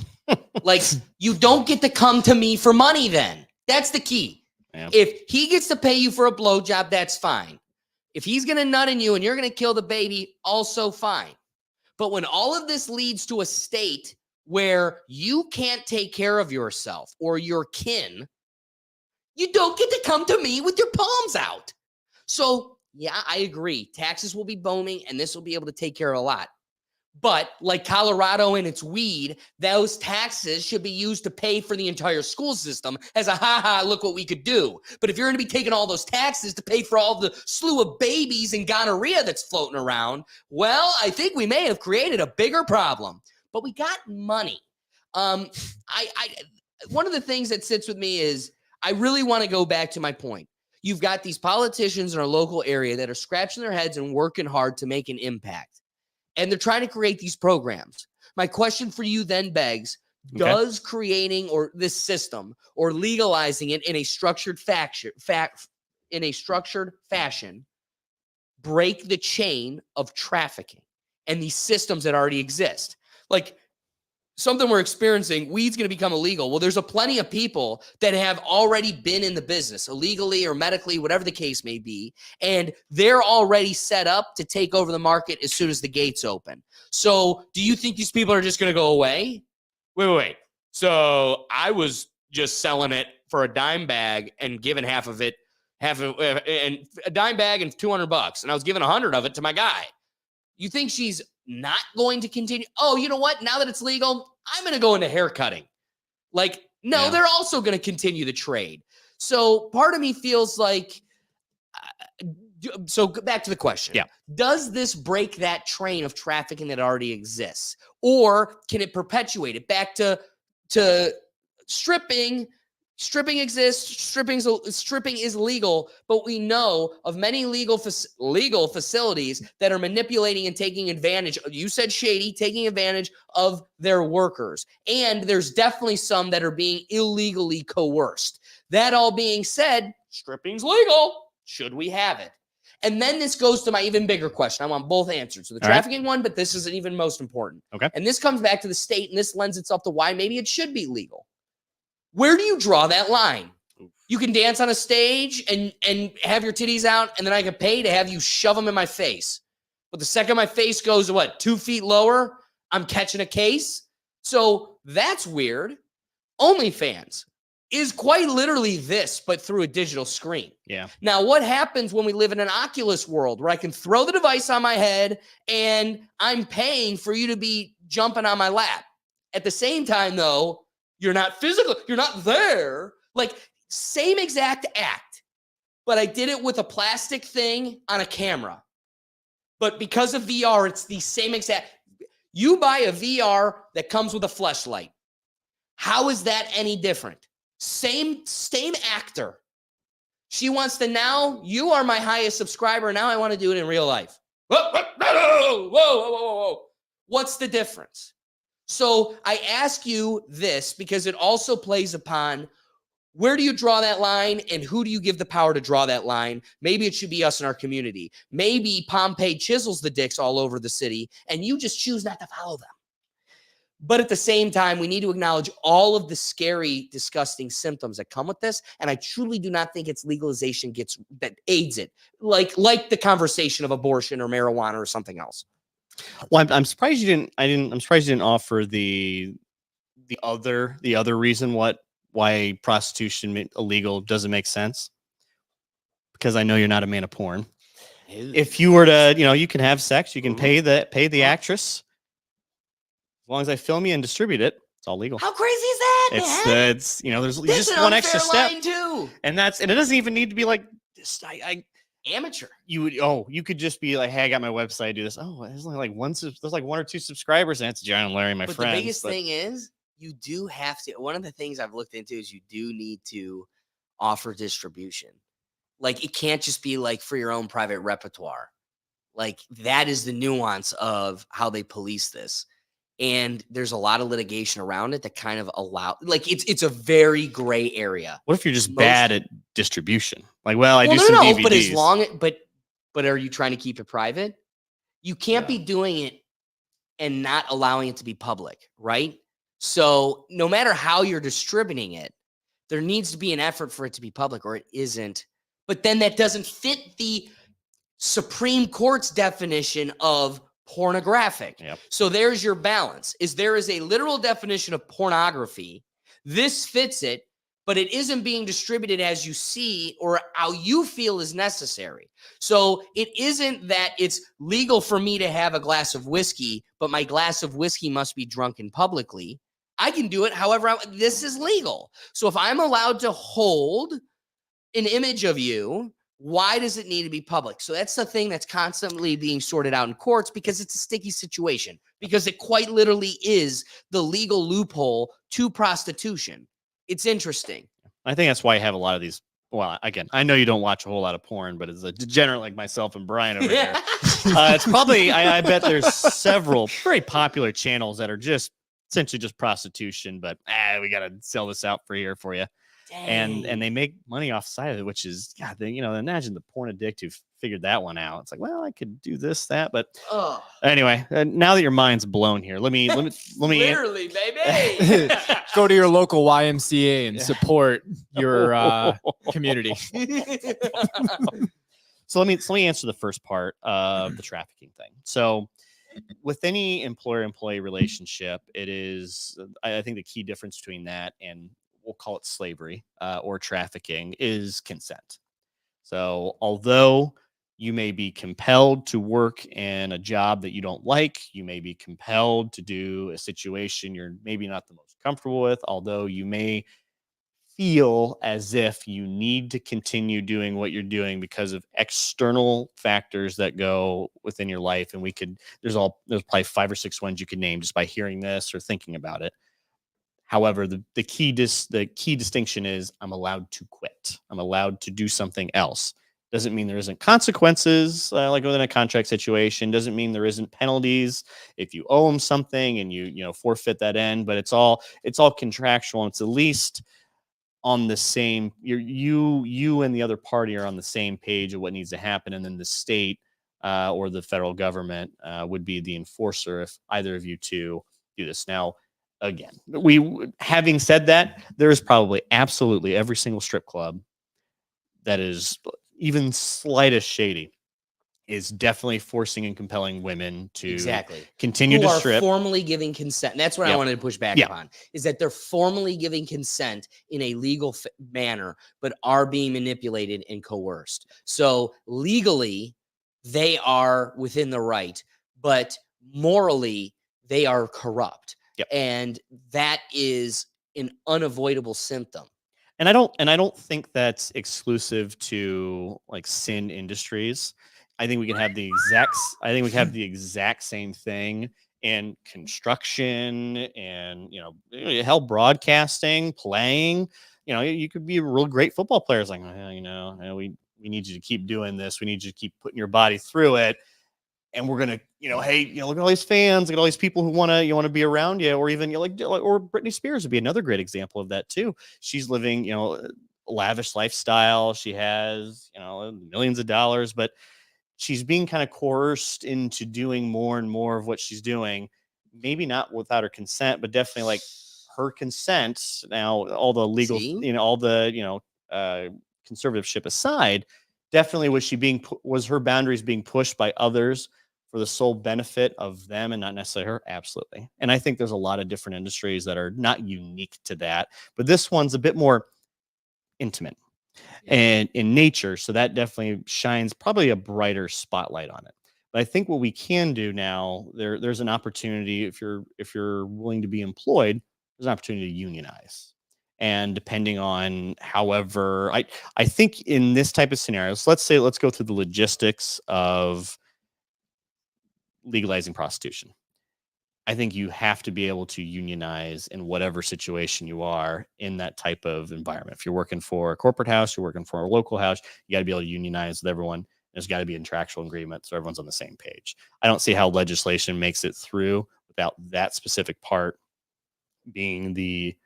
Like, you don't get to come to me for money then. That's the key. Yeah. If he gets to pay you for a blowjob, that's fine. If he's going to nut in you and you're going to kill the baby, also fine. But when all of this leads to a state where you can't take care of yourself or your kin, you don't get to come to me with your palms out. So, yeah, I agree. Taxes will be booming and this will be able to take care of a lot. But like Colorado and its weed, those taxes should be used to pay for the entire school system as a look what we could do. But if you're going to be taking all those taxes to pay for all the slew of babies and gonorrhea that's floating around, well, I think we may have created a bigger problem. But we got money. One of the things that sits with me is I really want to go back to my point. You've got these politicians in our local area that are scratching their heads and working hard to make an impact. And they're trying to create these programs. My question for you then begs, does creating or this system or legalizing it in a structured fashion break the chain of trafficking and these systems that already exist? Like something we're experiencing, weed's going to become illegal. Well, there's a plenty of people that have already been in the business illegally or medically, whatever the case may be, and they're already set up to take over the market as soon as the gates open. So do you think these people are just going to go away? Wait. So I was just selling it for a dime bag and giving half of and a dime bag and $200, and I was giving 100 of it to my guy. You think she's not going to continue? Oh, you know what? Now that it's legal, I'm going to go into hair cutting. Like, no, they're also going to continue the trade. So part of me feels like, so back to the question. Yeah. Does this break that train of trafficking that already exists? Or can it perpetuate it back to stripping? Stripping exists. Stripping is legal, but we know of many legal facilities that are manipulating and taking advantage. You said shady, taking advantage of their workers, and there's definitely some that are being illegally coerced. That all being said, stripping's legal. Should we have it? And then this goes to my even bigger question. I want both answers. So the trafficking one, but this is an even most important. Okay. And this comes back to the state, and this lends itself to why maybe it should be legal. Where do you draw that line? You can dance on a stage and have your titties out, and then I can pay to have you shove them in my face. But the second my face goes, 2 feet lower, I'm catching a case. So that's weird. OnlyFans is quite literally this, but through a digital screen. Yeah. Now, what happens when we live in an Oculus world where I can throw the device on my head and I'm paying for you to be jumping on my lap? At the same time, though, you're not physical. You're not there. Like, same exact act, but I did it with a plastic thing on a camera. But because of VR, it's the same exact. You buy a VR that comes with a fleshlight. How is that any different? Same actor. She wants to now, you are my highest subscriber. Now I want to do it in real life. Whoa. What's the difference? So I ask you this because it also plays upon where do you draw that line and who do you give the power to draw that line? Maybe it should be us in our community. Maybe Pompeii chisels the dicks all over the city and you just choose not to follow them. But at the same time, we need to acknowledge all of the scary, disgusting symptoms that come with this. And I truly do not think it's legalization that aids it, like the conversation of abortion or marijuana or something else. Well, I'm surprised you didn't. I'm surprised you didn't offer the other reason why prostitution illegal doesn't make sense. Because I know you're not a man of porn. If you were to, you can have sex, you can pay the actress. As long as I film you and distribute it, it's all legal. How crazy is that, man? It's there's just one extra step, too. And it doesn't even need to be like this. Amateur. You could just be like, hey, I got my website, I do this. Oh, there's only like there's like 1 or 2 subscribers, and it's John and Larry, my friends. The biggest thing is you do have to. One of the things I've looked into is you do need to offer distribution. Like it can't just be like for your own private repertoire. Like that is the nuance of how they police this. And there's a lot of litigation around it that kind of it's a very gray area. What if you're just bad at distribution? Like, I do some DVDs. But are you trying to keep it private? You can't be doing it and not allowing it to be public, right? So no matter how you're distributing it, there needs to be an effort for it to be public or it isn't. But then that doesn't fit the Supreme Court's definition of pornographic. Yep. So there's your balance. There is a literal definition of pornography. This fits it, but it isn't being distributed as you see or how you feel is necessary. So it isn't that it's legal for me to have a glass of whiskey, but my glass of whiskey must be drunken publicly. I can do it however this is legal. So if I'm allowed to hold an image of you, why does it need to be public? So that's the thing that's constantly being sorted out in courts because it's a sticky situation, because it quite literally is the legal loophole to prostitution. It's interesting. I think that's why you have a lot of these well, again, I know you don't watch a whole lot of porn, but as a degenerate like myself and Brian over here, it's probably, I bet there's several very popular channels that are just essentially just prostitution, but we got to sell this out for here for you. And they make money off the side of it, which is, God, imagine the porn addict who figured that one out. It's like, well, I could do this, that, but anyway, now that your mind's blown here, let me literally, baby, go to your local YMCA and support your community. So let me answer the first part of the trafficking thing. So with any employer-employee relationship, it is, I think the key difference between that and we'll call it slavery or trafficking is consent. So although you may be compelled to work in a job that you don't like, you may be compelled to do a situation you're maybe not the most comfortable with, although you may feel as if you need to continue doing what you're doing because of external factors that go within your life. And there's probably 5 or 6 ones you could name just by hearing this or thinking about it. However, the key distinction is I'm allowed to quit. I'm allowed to do something else. Doesn't mean there isn't consequences like within a contract situation. Doesn't mean there isn't penalties if you owe them something and you forfeit that end. But it's all contractual. And it's at least on the same. You and the other party are on the same page of what needs to happen, and then the state or the federal government would be the enforcer if either of you two do this. Now, again, having said that, there is probably absolutely every single strip club that is even slightest shady is definitely forcing and compelling women to continue to strip. Formally giving consent. And that's what I wanted to push back upon, is that they're formally giving consent in a legal manner, but are being manipulated and coerced. So legally, they are within the right, but morally, they are corrupt. Yep. And that is an unavoidable symptom. And I don't think that's exclusive to like sin industries. I think we can have the exact same thing in construction and hell, broadcasting, playing. You could be a real great football player. It's like, we need you to keep doing this. We need you to keep putting your body through it. And we're gonna, hey, look at all these fans, look at all these people who want to be around you, or even or Britney Spears would be another great example of that too. She's living, a lavish lifestyle. She has, millions of dollars, but she's being kind of coerced into doing more and more of what she's doing. Maybe not without her consent, but definitely like her consent. Now, all the legal, conservatorship aside, definitely was her boundaries being pushed by others for the sole benefit of them and not necessarily her? Absolutely. And I think there's a lot of different industries that are not unique to that, but this one's a bit more intimate and in nature. So that definitely shines probably a brighter spotlight on it. But I think what we can do now, there's an opportunity if you're willing to be employed, there's an opportunity to unionize. And depending on, however, I think in this type of scenarios, let's go through the logistics of legalizing prostitution. I think you have to be able to unionize in whatever situation you are in that type of environment. If you're working for a corporate house, you're working for a local house, you got to be able to unionize with everyone. There's got to be a contractual agreement so everyone's on the same page. I don't see how legislation makes it through without that specific part being the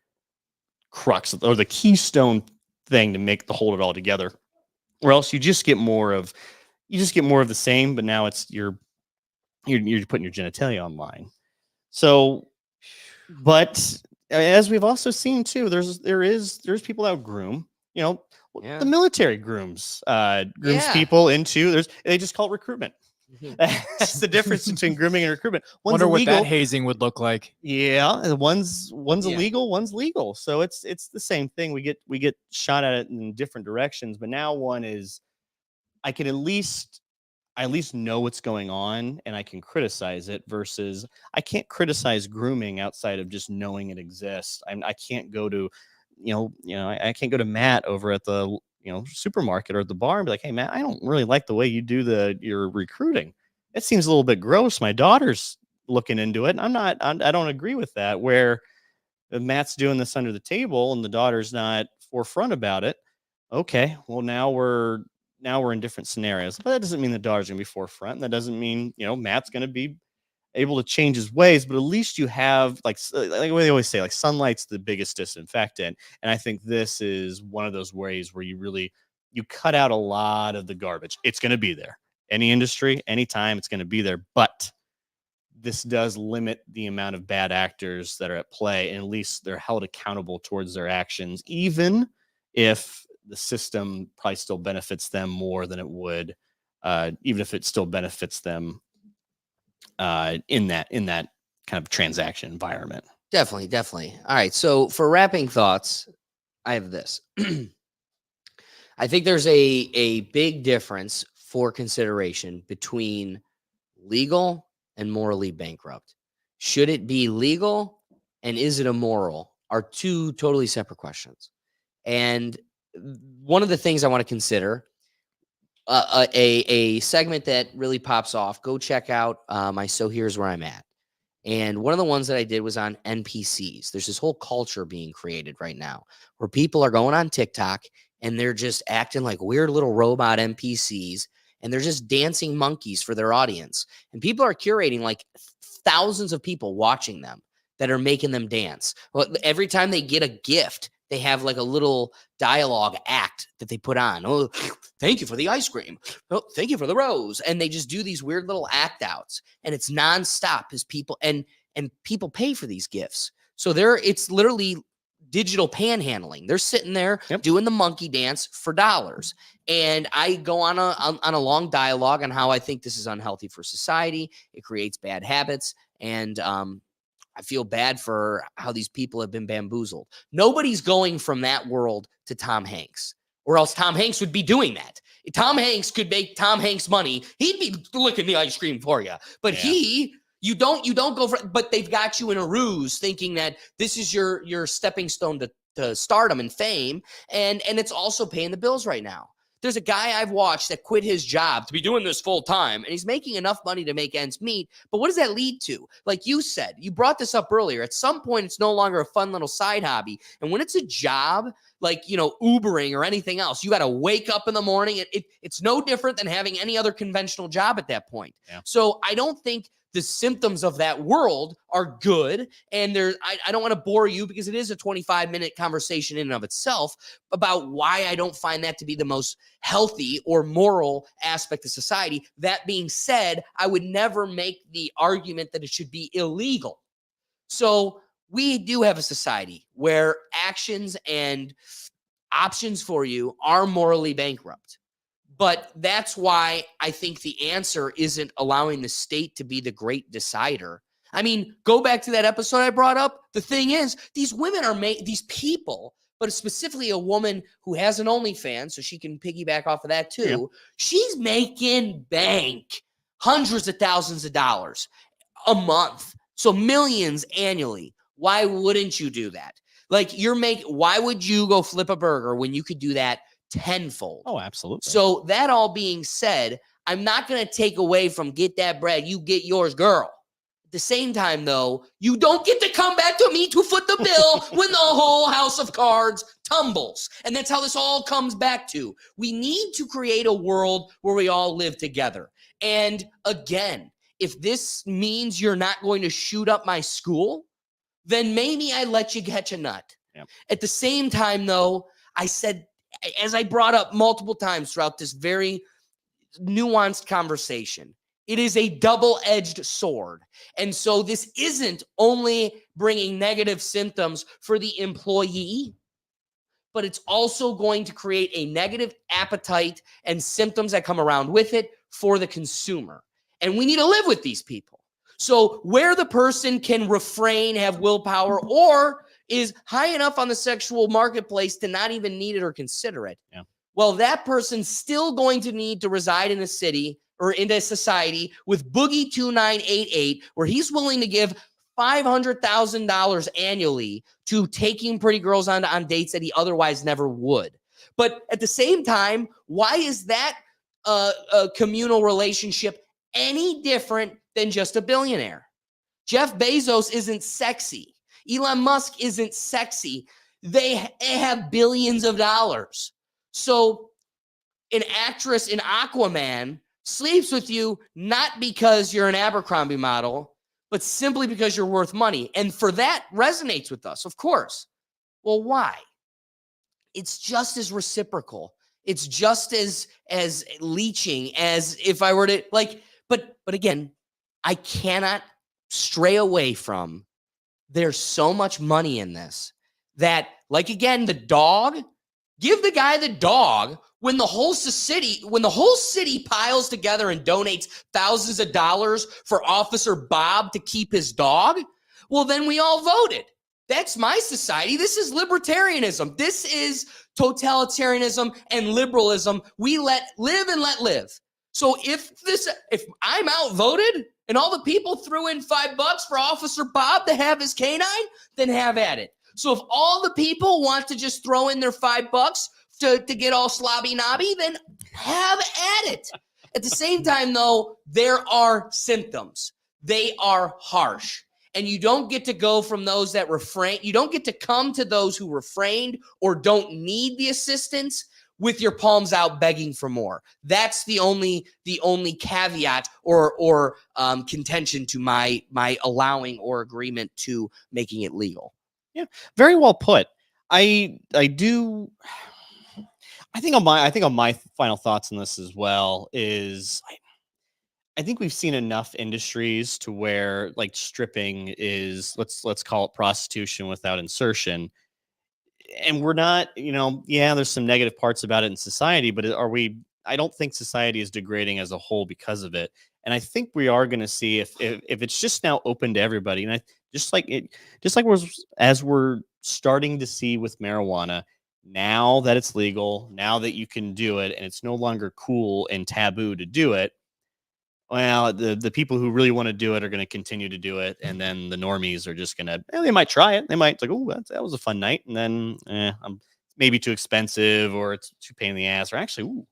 crux or the keystone thing to hold it all together, or else you just get more of the same, but now it's you're putting your genitalia online. So, but as we've also seen too, there's people that groom, the military grooms people into they just call it recruitment. That's the difference between grooming and recruitment. Wonder illegal. What that hazing would look like. Yeah, one's illegal, one's legal. So it's the same thing. We get shot at it in different directions, but now one is I can at least know what's going on and I can criticize it versus I can't criticize grooming outside of just knowing it exists. I can't go to I can't go to Matt over at the supermarket or at the bar and be like, hey Matt, I don't really like the way you do your recruiting. It seems a little bit gross. My daughter's looking into it and I don't agree with that. Where if Matt's doing this under the table and the daughter's not forefront about it, okay, well now we're in different scenarios. But that doesn't mean the daughter's going to be forefront. That doesn't mean, Matt's going to be able to change his ways, but at least you have like what they always say, like sunlight's the biggest disinfectant. And I think this is one of those ways where you cut out a lot of the garbage. It's going to be there. Any industry, anytime, it's going to be there. But this does limit the amount of bad actors that are at play, and at least they're held accountable towards their actions, even if the system probably still benefits them more than it would, even if it still benefits them in that kind of transaction environment. Definitely. All right. So for wrapping thoughts, I have this. I think there's a big difference for consideration between legal and morally bankrupt. Should it be legal and is it immoral are two totally separate questions. And one of the things I want to consider, a segment that really pops off, go check out my So Here's Where I'm At. And one of the ones that I did was on NPCs. There's this whole culture being created right now where people are going on TikTok and they're just acting like weird little robot NPCs, and they're just dancing monkeys for their audience. And people are curating like thousands of people watching them that are making them dance. Well, every time they get a gift, they have like a little dialogue act that they put on. Oh, thank you for the ice cream. Oh, thank you for the rose. And they just do these weird little act outs, and it's nonstop as people and people pay for these gifts. So it's literally digital panhandling. They're sitting there doing the monkey dance for dollars. And I go on a long dialogue on how I think this is unhealthy for society. It creates bad habits. And I feel bad for how these people have been bamboozled. Nobody's going from that world to Tom Hanks, or else Tom Hanks would be doing that. If Tom Hanks could make Tom Hanks money, he'd be licking the ice cream for you. But you don't go for, but they've got you in a ruse thinking that this is your stepping stone to stardom and fame. And it's also paying the bills right now. There's a guy I've watched that quit his job to be doing this full time, and he's making enough money to make ends meet. But what does that lead to? Like you said, you brought this up earlier. At some point, it's no longer a fun little side hobby. And when it's a job, like, Ubering or anything else, you got to wake up in the morning. It's no different than having any other conventional job at that point. Yeah. So I don't think the symptoms of that world are good. And I don't want to bore you because it is a 25-minute conversation in and of itself about why I don't find that to be the most healthy or moral aspect of society. That being said, I would never make the argument that it should be illegal. So we do have a society where actions and options for you are morally bankrupt. But that's why I think the answer isn't allowing the state to be the great decider. I mean, go back to that episode I brought up. The thing is, these women are these people, but specifically a woman who has an OnlyFans, so she can piggyback off of that too. Yeah. She's making bank, hundreds of thousands of dollars a month, so millions annually. Why wouldn't you do that? Like why would you go flip a burger when you could do that tenfold? Oh, absolutely. So that all being said, I'm not going to take away from get that bread, you get yours, girl. At the same time, though, you don't get to come back to me to foot the bill when the whole house of cards tumbles. And that's how this all comes back to. We need to create a world where we all live together. And again, if this means you're not going to shoot up my school, then maybe I let you catch a nut. Yep. At the same time, though, I said, as I brought up multiple times throughout this very nuanced conversation, it is a double-edged sword. And so this isn't only bringing negative symptoms for the employee, but it's also going to create a negative appetite and symptoms that come around with it for the consumer. And we need to live with these people. So where the person can refrain, have willpower, or is high enough on the sexual marketplace to not even need it or consider it. Yeah. Well, that person's still going to need to reside in a city or in a society with Boogie 2988, where he's willing to give $500,000 annually to taking pretty girls on dates that he otherwise never would. But at the same time, why is that a communal relationship any different than just a billionaire? Jeff Bezos isn't sexy. Elon Musk isn't sexy. They have billions of dollars. So an actress in Aquaman sleeps with you not because you're an Abercrombie model, but simply because you're worth money. And for that resonates with us, of course. Well, why? It's just as reciprocal. It's just as leeching as if I were to but again, I cannot stray away from there's so much money in this that, like, again, the dog, give the guy the dog when the whole city piles together and donates thousands of dollars for Officer Bob to keep his dog. Well, then we all voted. That's my society. This is libertarianism. This is totalitarianism and liberalism. We let live and let live. So if I'm outvoted and all the people threw in $5 for Officer Bob to have his canine, then have at it. So if all the people want to just throw in their $5 to get all slobby knobby, then have at it. At the same time, though, there are symptoms. They are harsh. And you don't get to go from those that refrain. You don't get to come to those who refrained or don't need the assistance with your palms out begging for more. That's the only caveat or contention to my allowing or agreement to making it legal. Yeah, very well put. I think on my final thoughts on this as well is I think we've seen enough industries to where, like, stripping is, let's call it prostitution without insertion. And we're not, there's some negative parts about it in society, but I don't think society is degrading as a whole because of it. And I think we are going to see if it's just now open to everybody. And as we're starting to see with marijuana, now that it's legal, now that you can do it and it's no longer cool and taboo to do it, well, the people who really want to do it are going to continue to do it. And then the normies are just going to, they might try it. They might oh, that was a fun night. And then I'm maybe too expensive or it's too pain in the ass, or actually,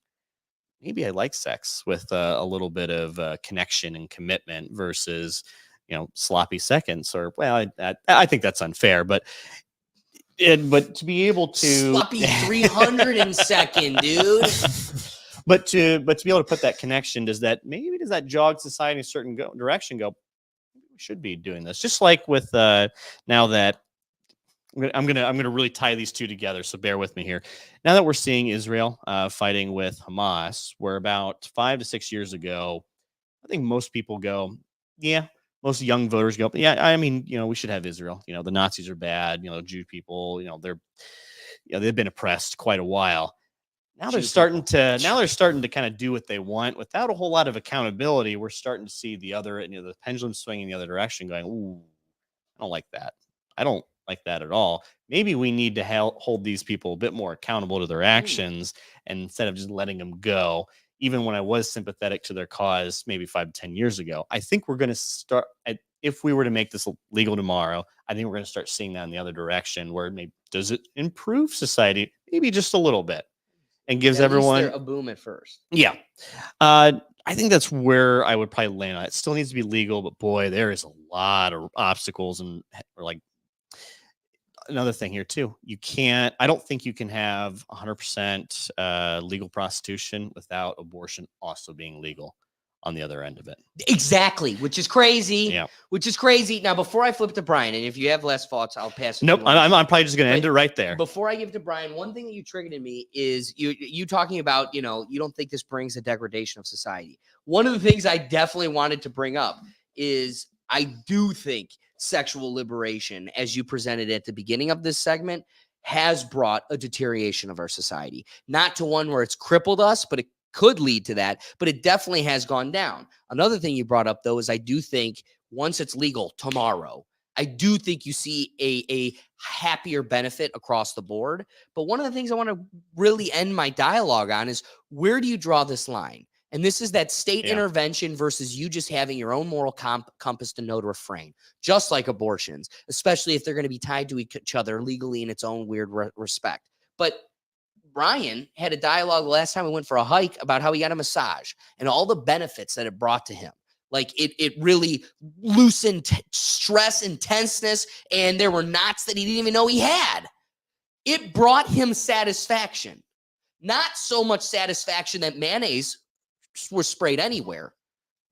maybe I like sex with a little bit of connection and commitment versus, sloppy seconds. Or, well, I think that's unfair, but to be able to sloppy 300 second, dude. But to be able to put that connection, does that jog society in a certain direction? We should be doing this, just like with now that I'm gonna really tie these two together. So bear with me here. Now that we're seeing Israel fighting with Hamas, where about 5 to 6 years ago, I think most people go, yeah. Most young voters go, yeah. I mean, we should have Israel. The Nazis are bad. Jew people. They've been oppressed quite a while. Now they're starting to kind of do what they want without a whole lot of accountability. We're starting to see the other, the pendulum swinging the other direction, going, ooh, I don't like that. I don't like that at all. Maybe we need to hold these people a bit more accountable to their actions, and instead of just letting them go. Even when I was sympathetic to their cause, maybe 5 to 10 years ago, I think we're going to start. If we were to make this legal tomorrow, I think we're going to start seeing that in the other direction. Where does it improve society? Maybe just a little bit. And gives everyone a boom at first. Yeah. I think that's where I would probably land on it. It still needs to be legal, but boy, there is a lot of obstacles. Another thing here too, I don't think you can have 100% legal prostitution without abortion also being legal on the other end of it. Exactly, which is crazy. Yeah. Which is crazy. Now, before I flip to Brian, and if you have less thoughts, I'll pass it. Nope, I'm probably just going to end it right there. Before I give it to Brian, one thing that you triggered in me is you talking about, you don't think this brings a degradation of society. One of the things I definitely wanted to bring up is I do think sexual liberation, as you presented at the beginning of this segment, has brought a deterioration of our society. Not to one where it's crippled us, but it could lead to that, but it definitely has gone down. Another thing you brought up, though, is I do think once it's legal tomorrow, I do think you see a happier benefit across the board. But one of the things I want to really end my dialogue on is, where do you draw this line? And this is that state intervention versus you just having your own moral compass to know to refrain, just like abortions, especially if they're going to be tied to each other legally in its own weird respect. But Brian had a dialogue last time we went for a hike about how he got a massage and all the benefits that it brought to him. Like it really loosened stress and tenseness, and there were knots that he didn't even know he had. It brought him satisfaction. not so much satisfaction that mayonnaise was sprayed anywhere,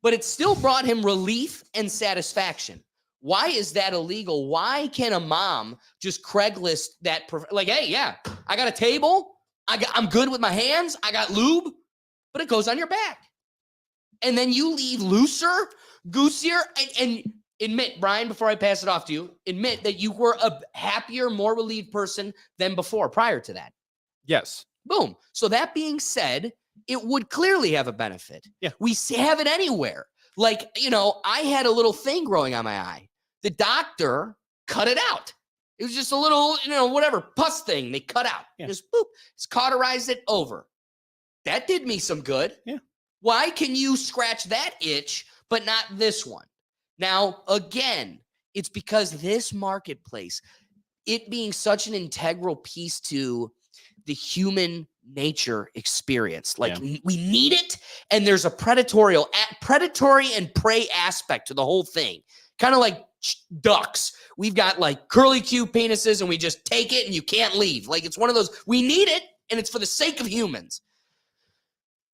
but it still brought him relief and satisfaction. Why is that illegal? Why can a mom just Craigslist that, like, hey, yeah, I got a table. I'm good with my hands. I got lube, but it goes on your back. And then you leave looser, goosier, and admit, Brian, before I pass it off to you, admit that you were a happier, more relieved person than before, prior to that. Yes. Boom. So that being said, it would clearly have a benefit. Yeah. We have it anywhere. Like, I had a little thing growing on my eye. The doctor cut it out. It was just a little, whatever, pus thing they cut out. Yeah. Just boop, it's cauterized it over. That did me some good. Yeah. Why can you scratch that itch, but not this one? Now, again, it's because this marketplace, it being such an integral piece to the human nature experience. Like, we need it, and there's a predatory and prey aspect to the whole thing. Kind of like ducks. We've got like curly Q penises, and we just take it and you can't leave. Like, it's one of those, we need it, and it's for the sake of humans.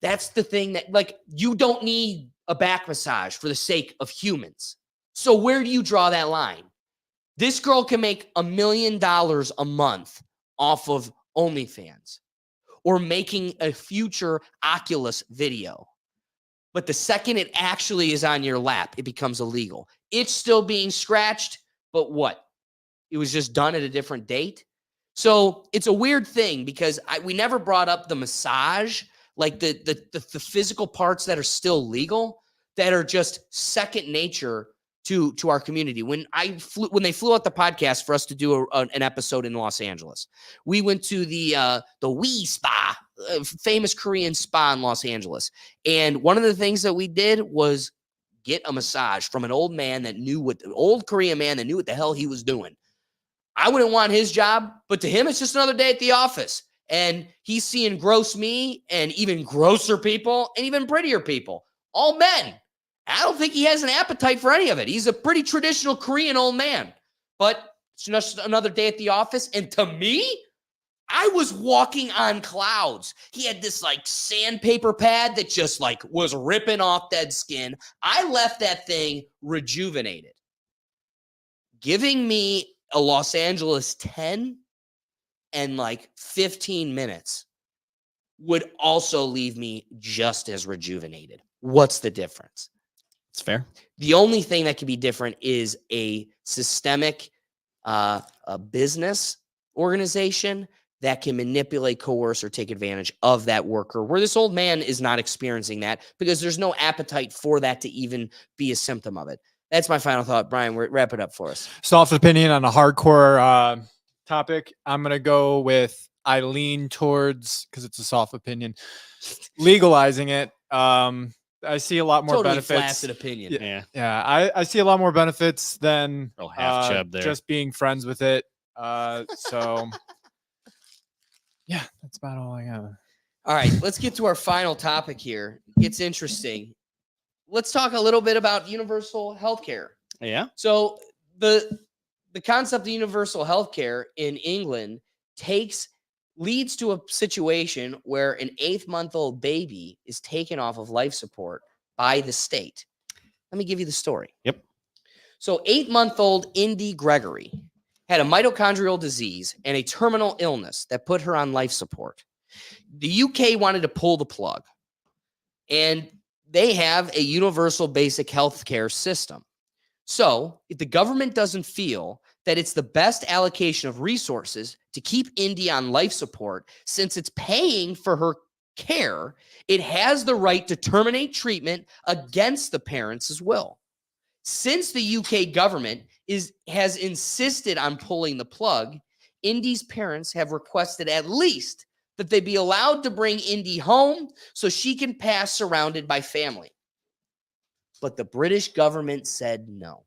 That's the thing that, like, you don't need a back massage for the sake of humans. So where do you draw that line? This girl can make $1 million a month off of OnlyFans or making a future Oculus video. But the second it actually is on your lap, it becomes illegal. It's still being scratched, but what? It was just done at a different date. So it's a weird thing because we never brought up the massage, like the physical parts that are still legal, that are just second nature to our community. When they flew out the podcast for us to do an episode in Los Angeles, we went to the Wee Spa, famous Korean spa in Los Angeles. And one of the things that we did was get a massage from an old man that old Korean man that knew what the hell he was doing. I wouldn't want his job, but to him, it's just another day at the office. And he's seeing gross me and even grosser people and even prettier people, all men. I don't think he has an appetite for any of it. He's a pretty traditional Korean old man, but it's just another day at the office. And to me, I was walking on clouds. He had this like sandpaper pad that just like was ripping off dead skin. I left that thing rejuvenated. Giving me a Los Angeles 10 and like 15 minutes would also leave me just as rejuvenated. What's the difference? It's fair. The only thing that can be different is a systemic a business organization that can manipulate, coerce, or take advantage of that worker, where this old man is not experiencing that because there's no appetite for that to even be a symptom of it. That's my final thought. Brian, wrap it up for us. Soft opinion on a hardcore topic. I'm going to go with, I lean towards, because it's a soft opinion, legalizing it. I see a lot more totally benefits. Flaccid opinion. Yeah. I see a lot more benefits than half chub there. Just being friends with it. So yeah, that's about all I got. All right, let's get to our final topic here. It's interesting. Let's talk a little bit about universal healthcare. Yeah. So the concept of universal healthcare in England leads to a situation where an 8-month-old baby is taken off of life support by the state. Let me give you the story. Yep. So 8-month-old Indy Gregory had a mitochondrial disease and a terminal illness that put her on life support. The UK wanted to pull the plug, and they have a universal basic health care system. So if the government doesn't feel that it's the best allocation of resources to keep Indy on life support, since it's paying for her care, it has the right to terminate treatment against the parents' will. Since the UK government has insisted on pulling the plug, Indy's parents have requested at least that they be allowed to bring Indy home so she can pass surrounded by family. But the British government said no.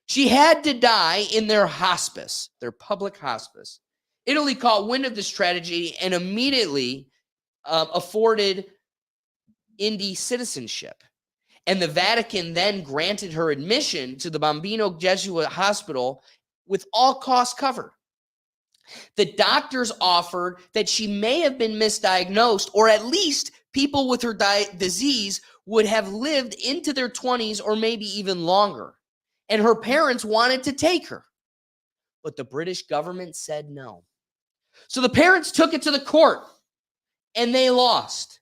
She had to die in their hospice, their public hospice. Italy caught wind of this tragedy and immediately afforded Indy citizenship. And the Vatican then granted her admission to the Bambino Jesuit Hospital with all costs covered. The doctors offered that she may have been misdiagnosed, or at least people with her disease would have lived into their 20s or maybe even longer. And her parents wanted to take her. But the British government said no. So the parents took it to the court, and they lost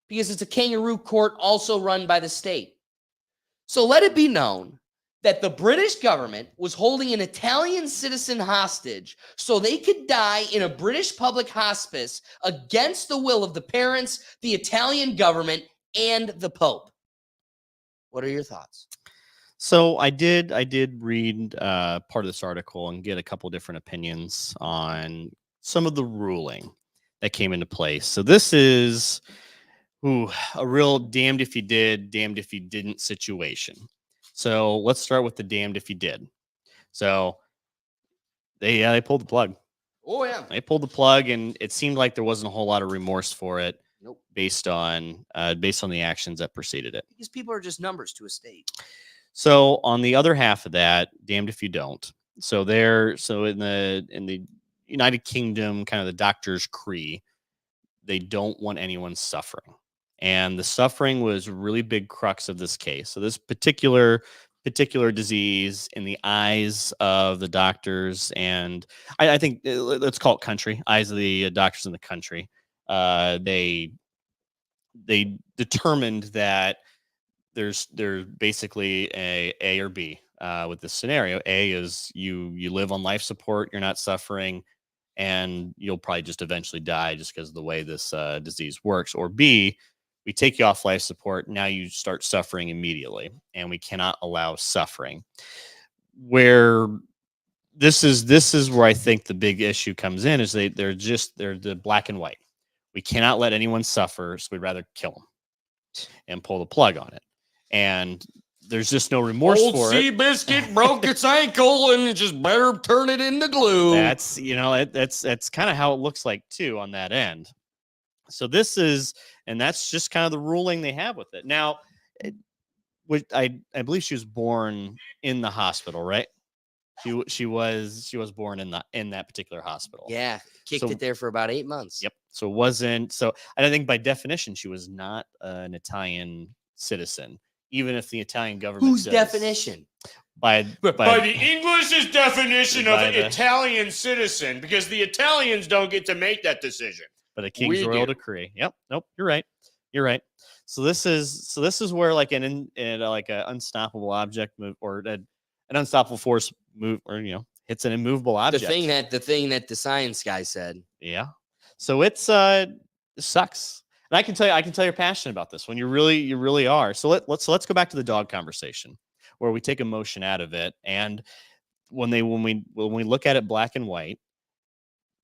because it's a kangaroo court also run by the state. So let it be known that the British government was holding an Italian citizen hostage so they could die in a British public hospice against the will of the parents, the Italian government, and the Pope. What are your thoughts? So I did read part of this article and get a couple different opinions on some of the ruling that came into place. So this is a real damned if you did, damned if you didn't situation. So let's start with the damned if you did. So they pulled the plug. Oh yeah, they pulled the plug, and it seemed like there wasn't a whole lot of remorse for it. Nope. Based on the actions that preceded it. Because people are just numbers to a state. So on the other half of that, damned if you don't. So in the United Kingdom, kind of the doctor's creed, they don't want anyone suffering. And the suffering was a really big crux of this case. So this particular disease in the eyes of the doctors, and I think let's call it country, eyes of the doctors in the country, they determined that there's basically a or B with this scenario. A is you live on life support, you're not suffering, and you'll probably just eventually die just because of the way this disease works. Or B, we take you off life support, now you start suffering immediately, and we cannot allow suffering. Where this is where I think the big issue comes in is they're the black and white. We cannot let anyone suffer, so we'd rather kill them and pull the plug on it. And there's just no remorse for it. Old Seabiscuit broke its ankle, and it just better turn it into glue. That's that's kind of how it looks like too on that end. So that's just kind of the ruling they have with it. Now, I believe she was born in the hospital, right? She was born in that particular hospital. Yeah, kicked it there for about 8 months. Yep. So it wasn't so. I think by definition she was not an Italian citizen, even if the Italian government. Whose definition? By the English's definition of an Italian citizen, because the Italians don't get to make that decision. By the King's Royal Decree. Yep. Nope. You're right. So this is where like an unstoppable object move, or an unstoppable force move, or it's an immovable object. The thing that the science guy said. Yeah. So it sucks. And I can tell you're passionate about this one. You really are. So let's go back to the dog conversation, where we take emotion out of it. And when we look at it black and white,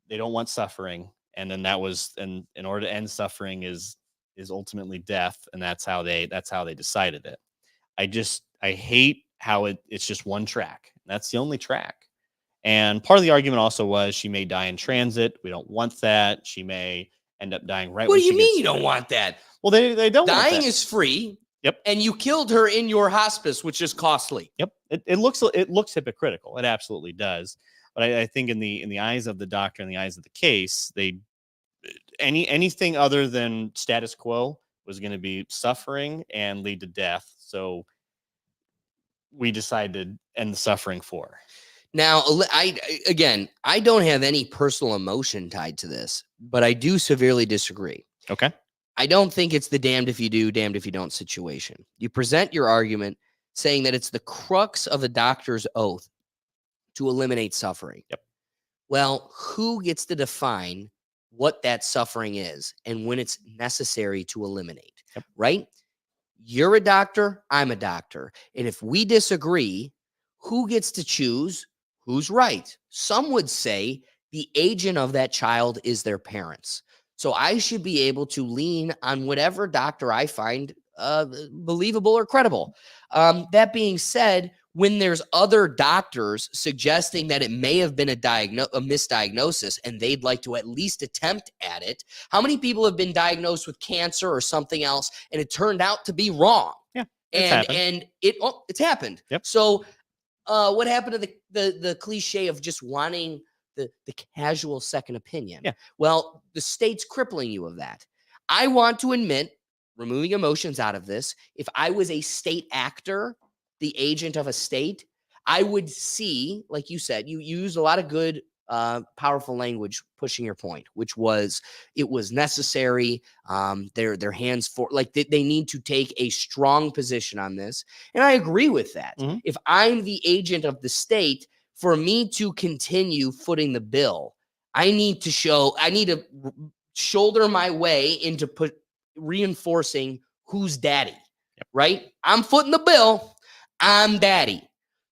they don't want suffering. And then in order to end suffering is ultimately death. And that's how they decided it. I hate how it's just one track. That's the only track. And part of the argument also was she may die in transit. We don't want that. She may end up dying right. What do you mean you don't want that? Well, they don't. Dying is free. Yep. And you killed her in your hospice, which is costly. Yep. It looks hypocritical. It absolutely does. But I think in the eyes of the doctor, in the eyes of the case, anything other than status quo was going to be suffering and lead to death. So we decided to end the suffering for her. Now, I don't have any personal emotion tied to this, but I do severely disagree. Okay. I don't think it's the damned if you do, damned if you don't situation. You present your argument saying that it's the crux of a doctor's oath to eliminate suffering. Yep. Well, who gets to define what that suffering is and when it's necessary to eliminate? Yep. Right? You're a doctor, I'm a doctor. And if we disagree, who gets to choose who's right? Some would say the agent of that child is their parents. So I should be able to lean on whatever doctor I find believable or credible. That being said, when there's other doctors suggesting that it may have been a misdiagnosis and they'd like to at least attempt at it, how many people have been diagnosed with cancer or something else and it turned out to be wrong? Yeah, it's happened. Yep. So what happened to the cliche of just wanting the casual second opinion. Yeah. Well, the state's crippling you of that. I want to admit, removing emotions out of this, if I was a state actor, the agent of a state, I would see, like you said, you used a lot of good, powerful language pushing your point, which was it was necessary. Their hands for like they need to take a strong position on this, and I agree with that. Mhm. If I'm the agent of the state, for me to continue footing the bill, I need to shoulder my way into reinforcing who's daddy, right? I'm footing the bill. I'm daddy.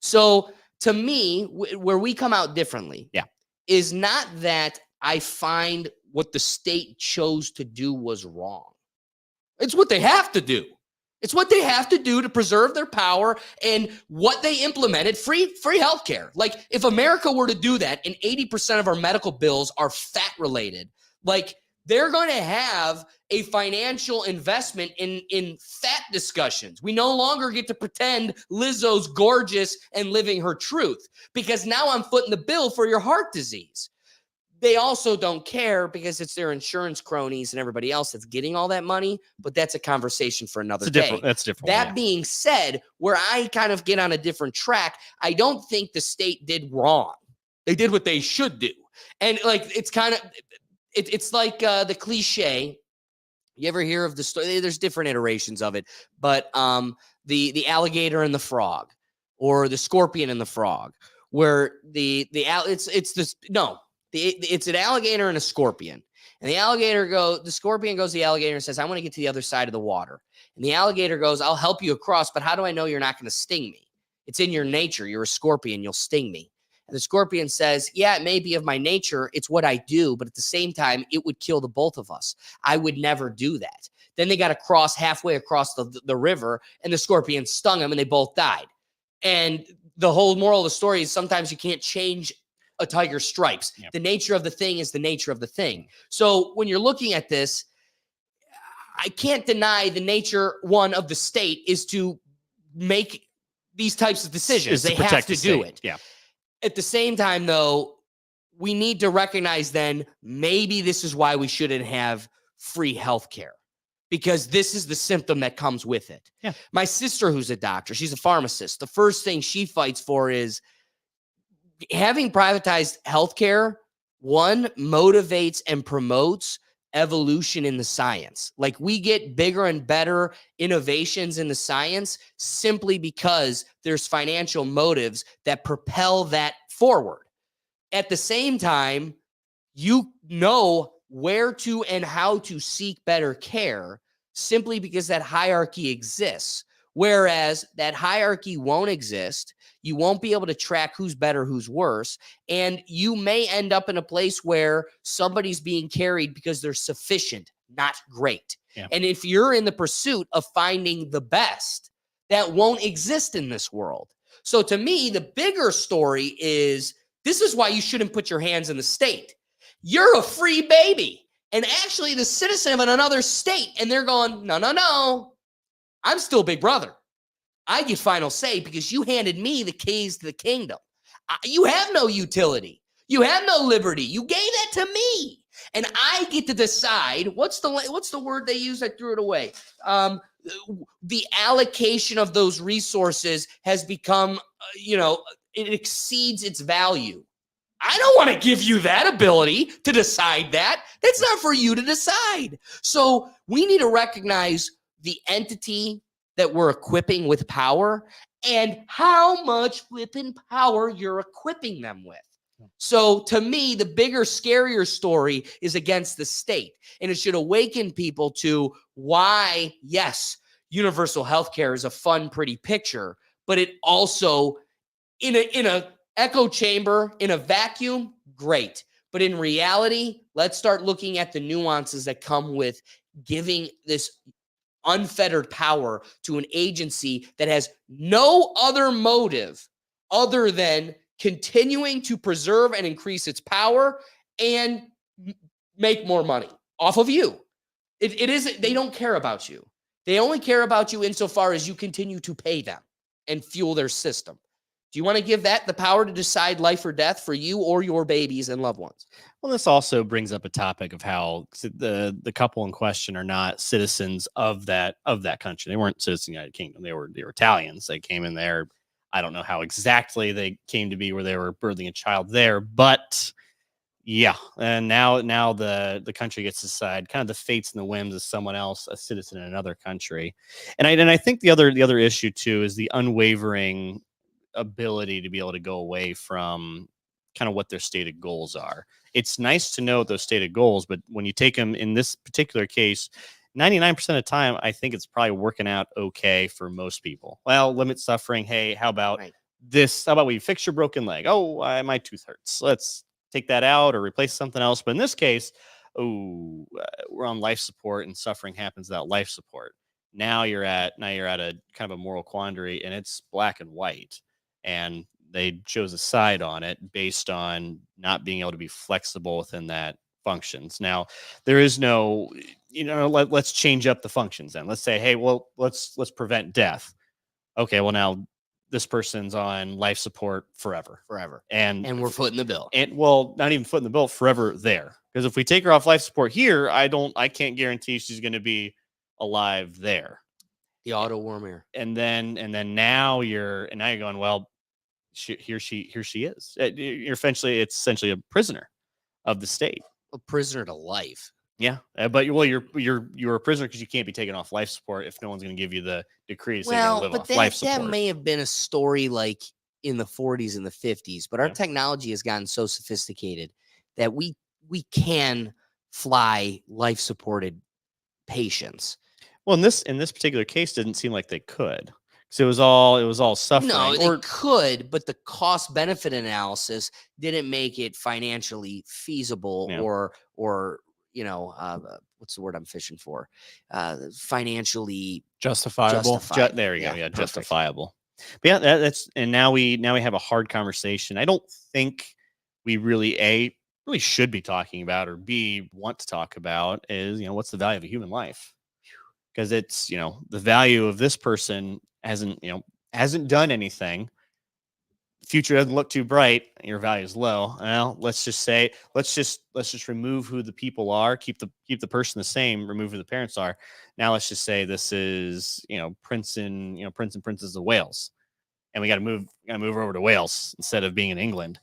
So to me, where we come out differently is not that I find what the state chose to do was wrong. It's what they have to do. It's what they have to do to preserve their power and what they implemented, free healthcare. Like if America were to do that and 80% of our medical bills are fat related, like they're going to have a financial investment in fat discussions. We no longer get to pretend Lizzo's gorgeous and living her truth because now I'm footing the bill for your heart disease. They also don't care because it's their insurance cronies and everybody else that's getting all that money, but that's a conversation for another day. That's different. That being said, where I kind of get on a different track, I don't think the state did wrong. They did what they should do. And like, it's kind of, it's like the cliche. You ever hear of the story? There's different iterations of it, but the alligator and the frog, or the scorpion and the frog, where it's an alligator and a scorpion. And the scorpion goes to the alligator and says, I want to get to the other side of the water. And the alligator goes, I'll help you across, but how do I know you're not going to sting me? It's in your nature. You're a scorpion. You'll sting me. And the scorpion says, yeah, it may be of my nature. It's what I do. But at the same time, it would kill the both of us. I would never do that. Then they got to cross halfway across the river, and the scorpion stung him, and they both died. And the whole moral of the story is sometimes you can't change a tiger's stripes. Yep. The nature of the thing is the nature of the thing. So when you're looking at this, I can't deny the nature, one, of the state is to make these types of decisions. They have to do it. Yeah. At the same time, though, we need to recognize then maybe this is why we shouldn't have free healthcare, because this is the symptom that comes with it. Yeah. My sister, who's a doctor, she's a pharmacist. The first thing she fights for is having privatized healthcare. One, motivates and promotes evolution in the science. Like we get bigger and better innovations in the science simply because there's financial motives that propel that forward. At the same time, you know where to and how to seek better care simply because that hierarchy exists. Whereas that hierarchy won't exist. You won't be able to track who's better, who's worse. And you may end up in a place where somebody's being carried because they're sufficient, not great. Yeah. And if you're in the pursuit of finding the best, that won't exist in this world. So to me, the bigger story is this is why you shouldn't put your hands in the state. You're a free baby and actually the citizen of another state. And they're going, no. I'm still big brother. I get final say because you handed me the keys to the kingdom. You have no utility. You have no liberty. You gave that to me. And I get to decide what's the word they use? I threw it away. The allocation of those resources has become, it exceeds its value. I don't want to give you that ability to decide that. That's not for you to decide. So we need to recognize the entity that we're equipping with power and how much flipping power you're equipping them with. So to me, the bigger, scarier story is against the state. And it should awaken people to why, yes, universal healthcare is a fun, pretty picture, but it also, in a echo chamber, in a vacuum, great. But in reality, let's start looking at the nuances that come with giving this unfettered power to an agency that has no other motive other than continuing to preserve and increase its power and make more money off of you. It isn't, they don't care about you. They only care about you insofar as you continue to pay them and fuel their system. Do you want to give that the power to decide life or death for you or your babies and loved ones? Well, this also brings up a topic of how the couple in question are not citizens of that country. They weren't citizens of the United Kingdom. They were Italians. They came in there. I don't know how exactly they came to be where they were birthing a child there, but yeah. And now the country gets to decide kind of the fates and the whims of someone else, a citizen in another country. And I think the other issue too is the unwavering ability to be able to go away from kind of what their stated goals are. It's nice to know those stated goals, but when you take them in this particular case, 99% of the time, I think it's probably working out okay for most people. Well, limit suffering. Hey, how about this? How about we fix your broken leg? Oh, my tooth hurts. Let's take that out or replace something else. But in this case, we're on life support and suffering happens without life support. Now you're at a kind of a moral quandary, and it's black and white. And they chose a side on it based on not being able to be flexible within that functions. Now, there is no, let's change up the functions then. Let's say, hey, well, let's prevent death. Okay, well, now this person's on life support forever. And we're footing the bill. And well, not even footing the bill, forever there. Because if we take her off life support here, I can't guarantee she's going to be alive there. The auto warmer. And then now you're going, well, here she is. It's essentially a prisoner of the state. A prisoner to life. Yeah, but you're a prisoner because you can't be taken off life support if no one's going to give you the decree to say you're going to live off life support. That may have been a story like in the 40s and the 50s, but our technology has gotten so sophisticated that we can fly life supported patients. Well, in this particular case, didn't seem like they could. So it was all suffering. No, they could, but the cost benefit analysis didn't make it financially feasible or what's the word I'm fishing for? Financially justifiable. There you go. Yeah, justifiable. But yeah, that's and now we have a hard conversation. I don't think we really should be talking about or B want to talk about is what's the value of a human life? Because it's the value of this person hasn't done anything. Future doesn't look too bright. Your value is low. Well, let's just remove who the people are. Keep the person the same. Remove who the parents are. Now let's just say this is Prince and Princess of Wales, and we got to move her over to Wales instead of being in England.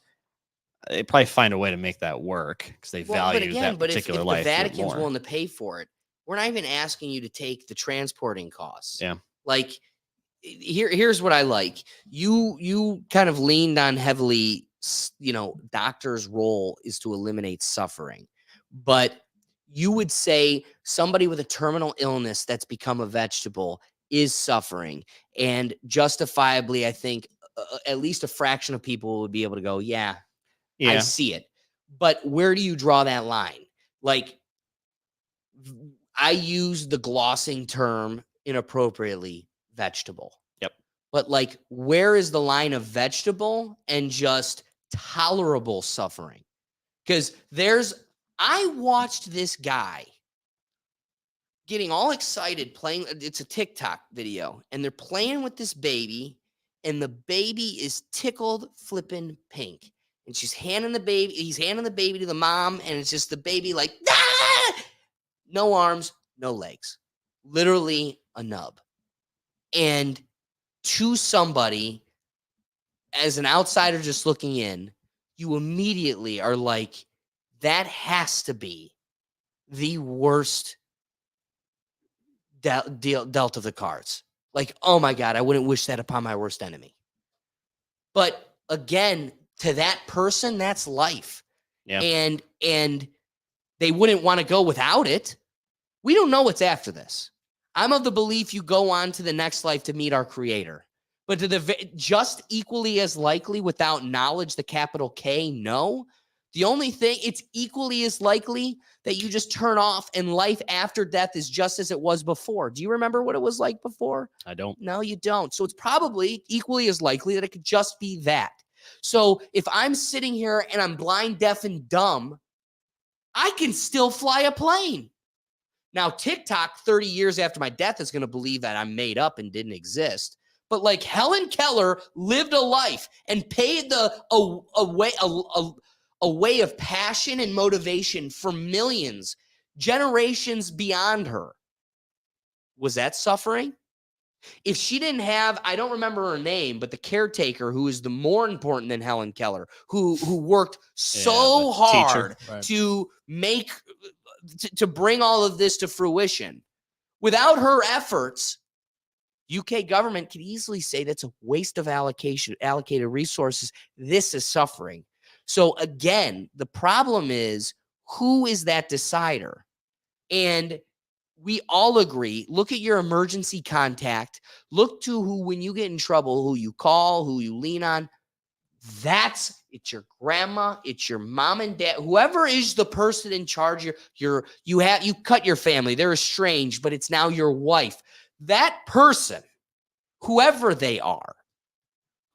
They probably find a way to make that work because they value that particular life. But if the Vatican's willing to pay for it, we're not even asking you to take the transporting costs. Yeah, like. Here's what I like. You kind of leaned on heavily, doctor's role is to eliminate suffering. But you would say somebody with a terminal illness that's become a vegetable is suffering. And justifiably, I think at least a fraction of people would be able to go, yeah, I see it. But where do you draw that line? Like, I use the glossing term inappropriately. Vegetable. Yep. But like, where is the line of vegetable and just tolerable suffering? Because I watched this guy getting all excited playing. It's a TikTok video, and they're playing with this baby, and the baby is tickled flipping pink. And he's handing the baby to the mom, and it's just the baby like, ah! No arms, no legs. Literally a nub. And to somebody, as an outsider just looking in, you immediately are like, that has to be the worst dealt of the cards. Like, oh my God, I wouldn't wish that upon my worst enemy. But again, to that person, that's life. Yeah. And they wouldn't want to go without it. We don't know what's after this. I'm of the belief you go on to the next life to meet our creator. But just equally as likely without knowledge, the capital K, no. The only thing, it's equally as likely that you just turn off and life after death is just as it was before. Do you remember what it was like before? I don't. No, you don't. So it's probably equally as likely that it could just be that. So if I'm sitting here and I'm blind, deaf, and dumb, I can still fly a plane. Now, TikTok, 30 years after my death, is going to believe that I'm made up and didn't exist. but like Helen Keller lived a life and paid a way of passion and motivation for millions, generations beyond her. Was that suffering? If she didn't have, I don't remember her name, but the caretaker who is the more important than Helen Keller, who worked so hard to make, to bring all of this to fruition. Without her efforts, UK government could easily say that's a waste of allocated resources. This is suffering. So again, the problem is, who is that decider? And we all agree, look at your emergency contact. Look to who, when you get in trouble, who you call, who you lean on. It's your grandma, it's your mom and dad, whoever is the person in charge. You cut your family, they're estranged, but it's now your wife. That person, whoever they are,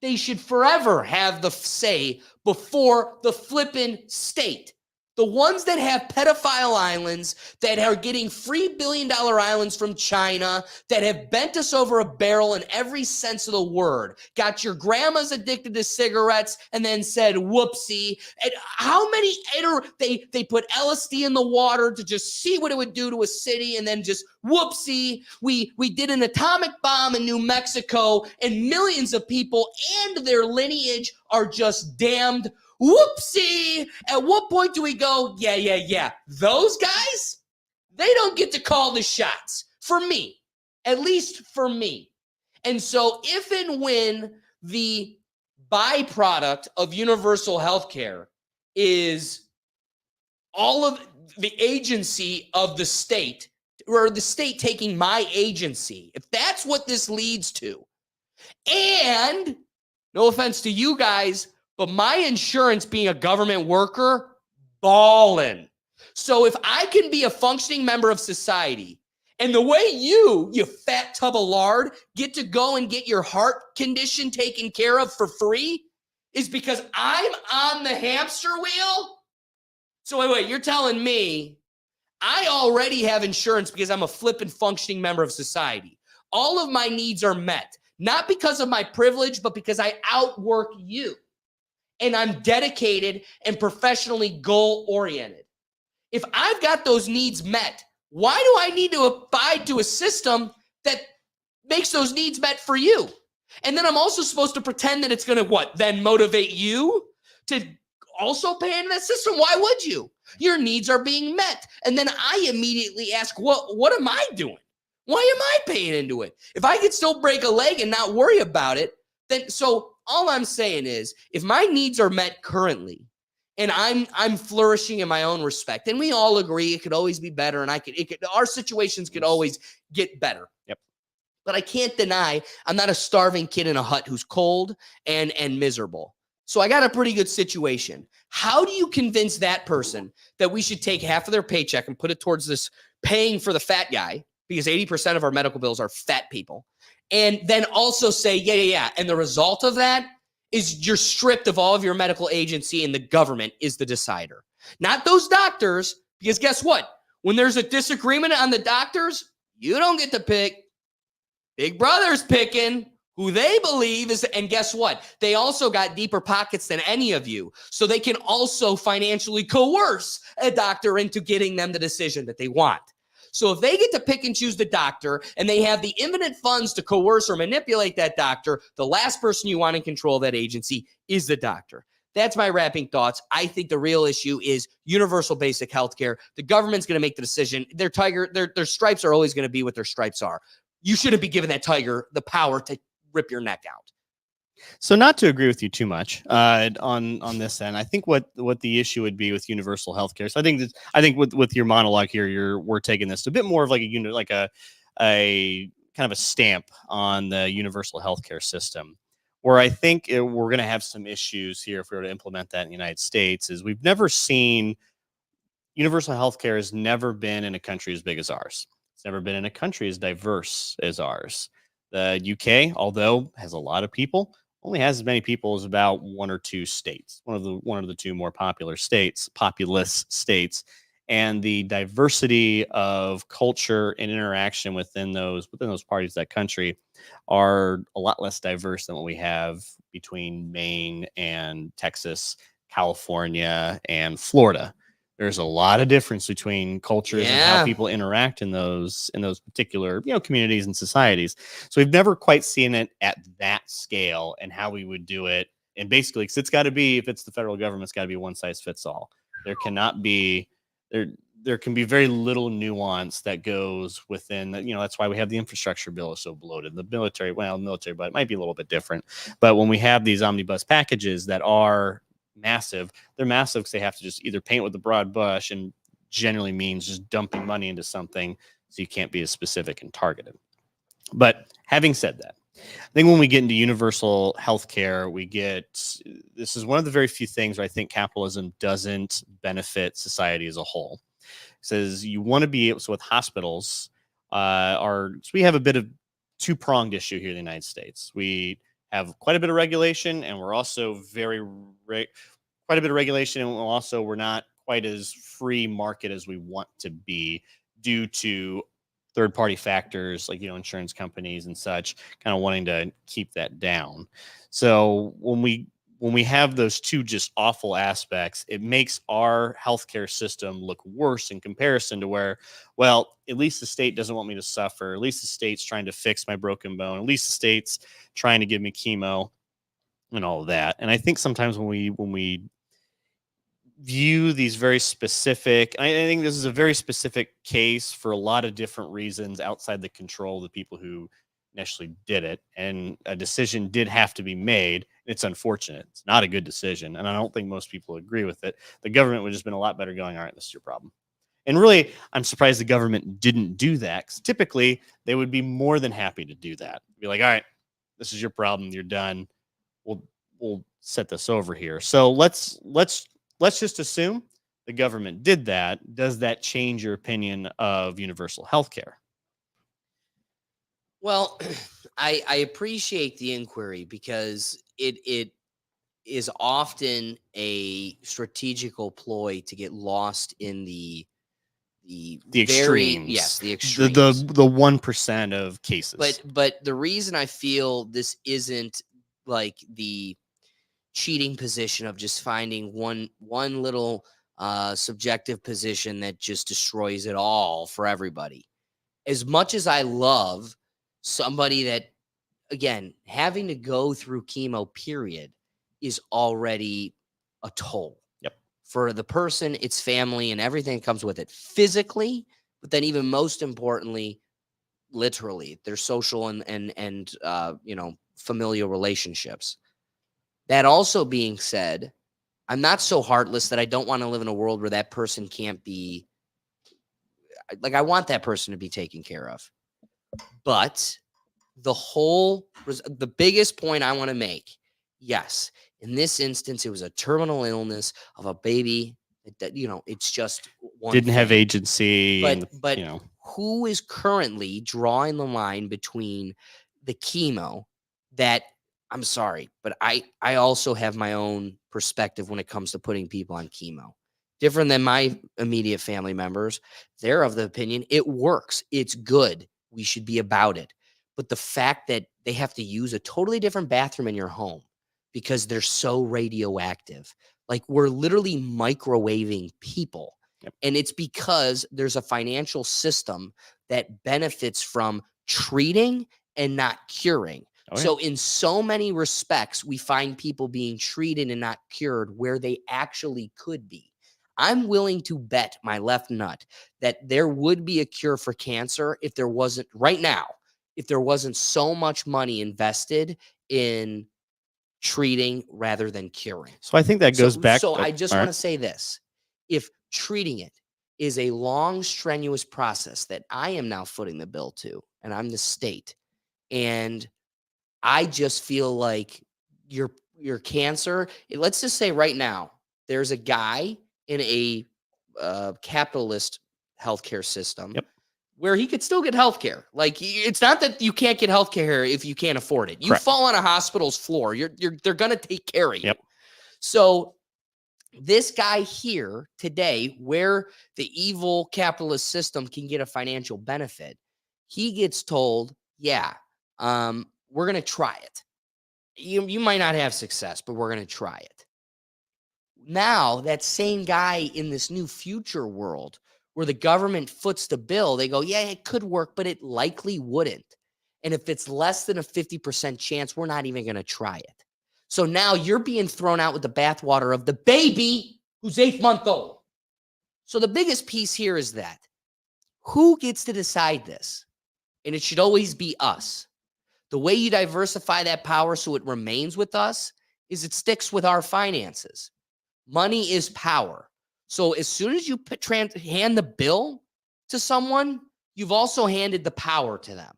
they should forever have the say before the flippin' state. The ones that have pedophile islands, that are getting free billion-dollar islands from China, that have bent us over a barrel in every sense of the word, got your grandmas addicted to cigarettes and then said, whoopsie. And how many, they put LSD in the water to just see what it would do to a city and then just whoopsie. We did an atomic bomb in New Mexico and millions of people and their lineage are just damned. Whoopsie. At what point do we go, yeah. Those guys, they don't get to call the shots. For me. At least for me. And so if and when the byproduct of universal health care is all of the agency of the state, or the state taking my agency, if that's what this leads to, and no offense to you guys, but my insurance, being a government worker, ballin'. So if I can be a functioning member of society, and the way you fat tub of lard, get to go and get your heart condition taken care of for free is because I'm on the hamster wheel? So wait, you're telling me I already have insurance because I'm a flippin' functioning member of society. All of my needs are met, not because of my privilege, but because I outwork you. And I'm dedicated and professionally goal-oriented. If I've got those needs met, why do I need to abide to a system that makes those needs met for you? And then I'm also supposed to pretend that it's going to then motivate you to also pay into that system? Why would you? Your needs are being met. And then I immediately ask, what am I doing? Why am I paying into it? If I could still break a leg and not worry about it, then so all I'm saying is, if my needs are met currently, and I'm flourishing in my own respect, and we all agree it could always be better, and our situations could always get better. Yep. But I can't deny I'm not a starving kid in a hut who's cold and miserable. So I got a pretty good situation. How do you convince that person that we should take half of their paycheck and put it towards this paying for the fat guy? Because 80% of our medical bills are fat people. And then also say, yeah. And the result of that is you're stripped of all of your medical agency and the government is the decider. Not those doctors, because guess what? When there's a disagreement on the doctors, you don't get to pick. Big Brother's picking who they believe is, and guess what? They also got deeper pockets than any of you. So they can also financially coerce a doctor into getting them the decision that they want. So if they get to pick and choose the doctor and they have the infinite funds to coerce or manipulate that doctor, the last person you want in control of that agency is the doctor. That's my wrapping thoughts. I think the real issue is universal basic health care. The government's going to make the decision. Their stripes are always going to be what their stripes are. You shouldn't be giving that tiger the power to rip your neck out. So not to agree with you too much on this end, I think what the issue would be with universal healthcare. So I think with your monologue here, we're taking this to a bit more of like a kind of a stamp on the universal healthcare system, where I think we're going to have some issues here if we were to implement that in the United States. Is we've never seen universal healthcare has never been in a country as big as ours. It's never been in a country as diverse as ours. The UK, although has a lot of people, only has as many people as about one or two states, one of the two more populous states. and the diversity of culture and interaction within those parties, that country, are a lot less diverse than what we have between Maine and Texas, California, and Florida. There's a lot of difference between cultures and how people interact in those particular, communities and societies. So we've never quite seen it at that scale and how we would do it. And basically, because it's got to be, if it's the federal government, it's got to be one size fits all. There cannot be there can be very little nuance that goes within that. That's why we have the infrastructure bill is so bloated. The military, but it might be a little bit different. But when we have these omnibus packages that are massive, they're massive because they have to just either paint with a broad brush, and generally means just dumping money into something, so you can't be as specific and targeted. But having said that, I think when we get into universal health care, this is one of the very few things where I think capitalism doesn't benefit society as a whole. It says you want to be able, so with hospitals, so we have a bit of two-pronged issue here in the United States. We have quite a bit of regulation, and we're also quite a bit of regulation, and also we're not quite as free market as we want to be due to third-party factors like insurance companies and such, kind of wanting to keep that down. So when we have those two just awful aspects, it makes our healthcare system look worse in comparison to where, well, at least the state doesn't want me to suffer. At least the state's trying to fix my broken bone. At least the state's trying to give me chemo and all of that. And I think sometimes when we view these very specific, I think this is a very specific case for a lot of different reasons outside the control of the people who initially did it, and a decision did have to be made. It's unfortunate. It's not a good decision, and I don't think most people agree with it. The government would have just been a lot better going, all right, this is your problem. And really, I'm surprised the government didn't do that, because typically they would be more than happy to do that. Be like, all right, this is your problem. You're done. We'll set this over here. So let's just assume the government did that. Does that change your opinion of universal health care? Well, I appreciate the inquiry, because it is often a strategical ploy to get lost in the extremes. Yes, the extremes. The 1% of cases. But the reason I feel this isn't like the cheating position of just finding one little subjective position that just destroys it all for everybody. As much as I love somebody that, again, having to go through chemo period is already a toll. Yep. For the person, its family, and everything that comes with it physically, but then even most importantly, literally, their social and familial relationships. That also being said, I'm not so heartless that I don't want to live in a world where that person can't be, like, I want that person to be taken care of. But the biggest point I want to make, yes, in this instance, it was a terminal illness of a baby that it's just one didn't thing. have agency. But who is currently drawing the line between the chemo that, I'm sorry, but I also have my own perspective when it comes to putting people on chemo. Different than my immediate family members. They're of the opinion it works. It's good. We should be about it. But the fact that they have to use a totally different bathroom in your home because they're so radioactive, like, we're literally microwaving people. Yep. And it's because there's a financial system that benefits from treating and not curing. Oh, yeah. So in so many respects, we find people being treated and not cured where they actually could be. I'm willing to bet my left nut that there would be a cure for cancer if there wasn't so much money invested in treating rather than curing. So I think that goes back. So I just want to say this. If treating it is a long, strenuous process that I am now footing the bill to, and I'm the state, and I just feel like your cancer, let's just say right now, there's a guy in a capitalist healthcare system. Yep. Where he could still get healthcare. Like, it's not that you can't get healthcare if you can't afford it. You Correct. fall on a hospital's floor, they're gonna take care of you. Yep. So This guy here today, where the evil capitalist system can get a financial benefit, he gets told, yeah, we're going to try it. You might not have success, but we're going to try it. Now, that same guy in this new future world where the government foots the bill, they go, yeah, it could work, but it likely wouldn't. And if it's less than a 50% chance, we're not even going to try it. So now you're being thrown out with the bathwater of the baby who's 8 months old. So the biggest piece here is that who gets to decide this? And it should always be us. The way you diversify that power so it remains with us is it sticks with our finances. Money is power. So as soon as you hand the bill to someone, you've also handed the power to them.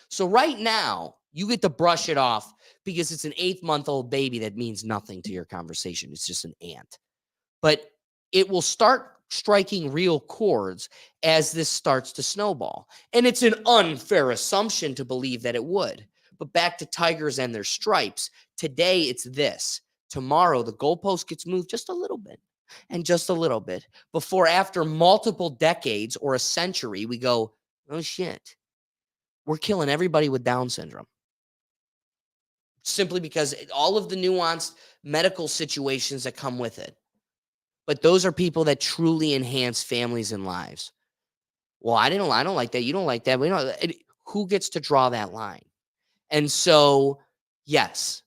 So right now, you get to brush it off because it's an 8-month-old baby that means nothing to your conversation. It's just an ant. But it will start striking real chords as this starts to snowball. And it's an unfair assumption to believe that it would. But back to tigers and their stripes. Today, it's this. Tomorrow, the goalpost gets moved just a little bit and just a little bit before, after multiple decades or a century, we go, oh, shit. We're killing everybody with Down syndrome. Simply because all of the nuanced medical situations that come with it. But those are people that truly enhance families and lives. Well, I don't like that. You don't like that. Who gets to draw that line? And so, yes,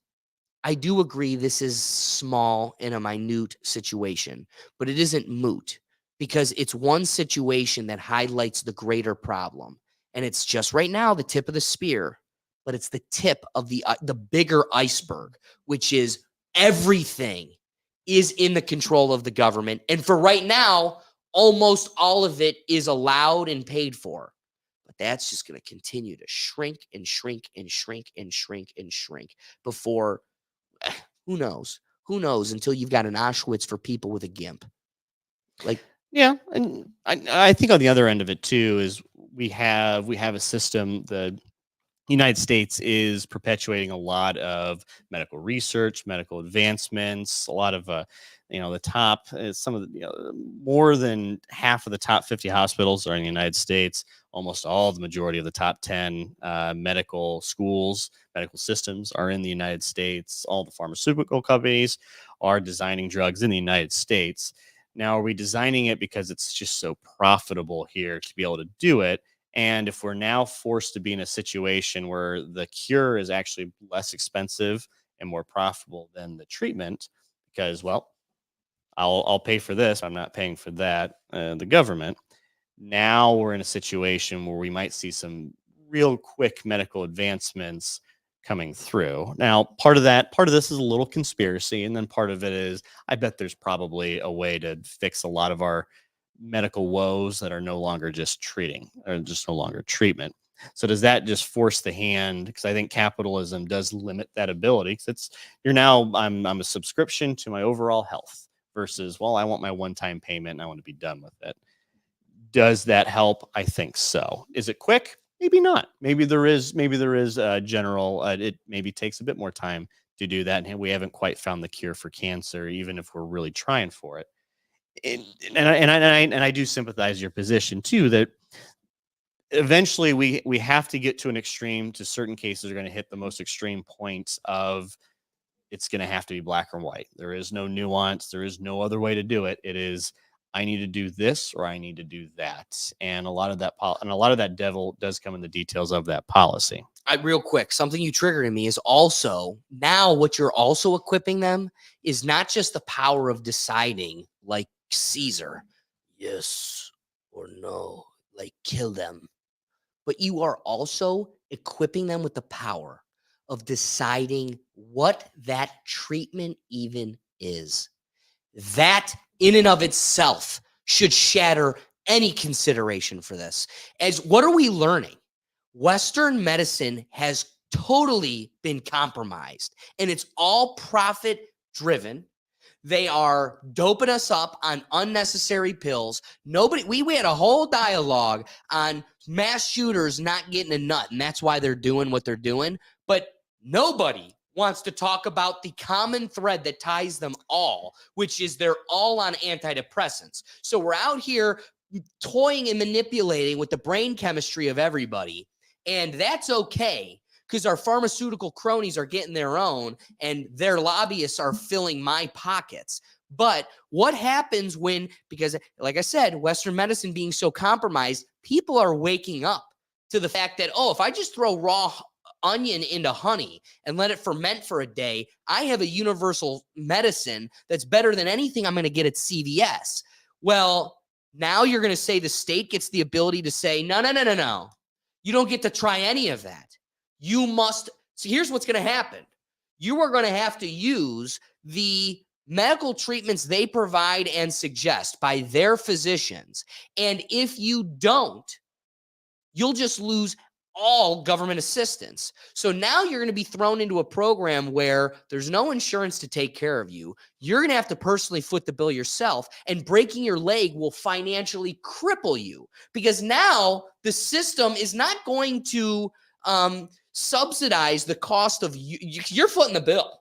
I do agree this is small in a minute situation, but it isn't moot because it's one situation that highlights the greater problem. And it's just right now the tip of the spear, but it's the tip of the bigger iceberg, which is everything is in the control of the government. And for right now, almost all of it is allowed and paid for. But that's just going to continue to shrink and shrink and shrink and shrink and shrink before, who knows until you've got an Auschwitz for people with a GIMP. Like, yeah. And I think on the other end of it too, is we have a system. The United States is perpetuating a lot of medical research, medical advancements, a lot of, the top, some of the, more than half of the top 50 hospitals are in the United States. Almost all, the majority of the top 10 medical schools, medical systems are in the United States. All the pharmaceutical companies are designing drugs in the United States. Now, are we designing it because it's just so profitable here to be able to do it? And if we're now forced to be in a situation where the cure is actually less expensive and more profitable than the treatment, because, well, I'll pay for this, I'm not paying for that, the government. Now we're in a situation where we might see some real quick medical advancements coming through. Now, part of this is a little conspiracy, and then part of it is I bet there's probably a way to fix a lot of our medical woes that are no longer just treating or just no longer treatment. So does that just force the hand? Because I think capitalism does limit that ability. Because I'm a subscription to my overall health versus, well, I want my one-time payment and I want to be done with it. Does that help? I think so. Is it quick? Maybe not. Maybe there is a general, it maybe takes a bit more time to do that. And we haven't quite found the cure for cancer, even if we're really trying for it. And I do sympathize your position too, that eventually we have to get to an extreme. To certain cases are going to hit the most extreme points of it's going to have to be black or white. There is no nuance. There is no other way to do it. It is, I need to do this or I need to do that. And a lot of that devil does come in the details of that policy. Real quick, something you triggered in me is also now what you're also equipping them is not just the power of deciding, like Caesar, yes or no, like kill them, but you are also equipping them with the power of deciding what that treatment even is. That in and of itself should shatter any consideration for this. As what are we learning? Western medicine has totally been compromised, and it's all profit driven. They are doping us up on unnecessary pills. We had a whole dialogue on mass shooters not getting a nut, and that's why they're doing what they're doing. But nobody wants to talk about the common thread that ties them all, which is they're all on antidepressants. So we're out here toying and manipulating with the brain chemistry of everybody. And that's okay, because our pharmaceutical cronies are getting their own and their lobbyists are filling my pockets. But what happens when, because like I said, Western medicine being so compromised, people are waking up to the fact that, oh, if I just throw raw onion into honey and let it ferment for a day, I have a universal medicine that's better than anything I'm going to get at CVS. Well, now you're going to say the state gets the ability to say, no. You don't get to try any of that. You must. So here's what's going to happen. You are going to have to use the medical treatments they provide and suggest by their physicians. And if you don't, you'll just lose all government assistance. So now you're going to be thrown into a program where there's no insurance to take care of you. You're going to have to personally foot the bill yourself, and breaking your leg will financially cripple you, because now the system is not going to subsidize the cost of you're footing the bill.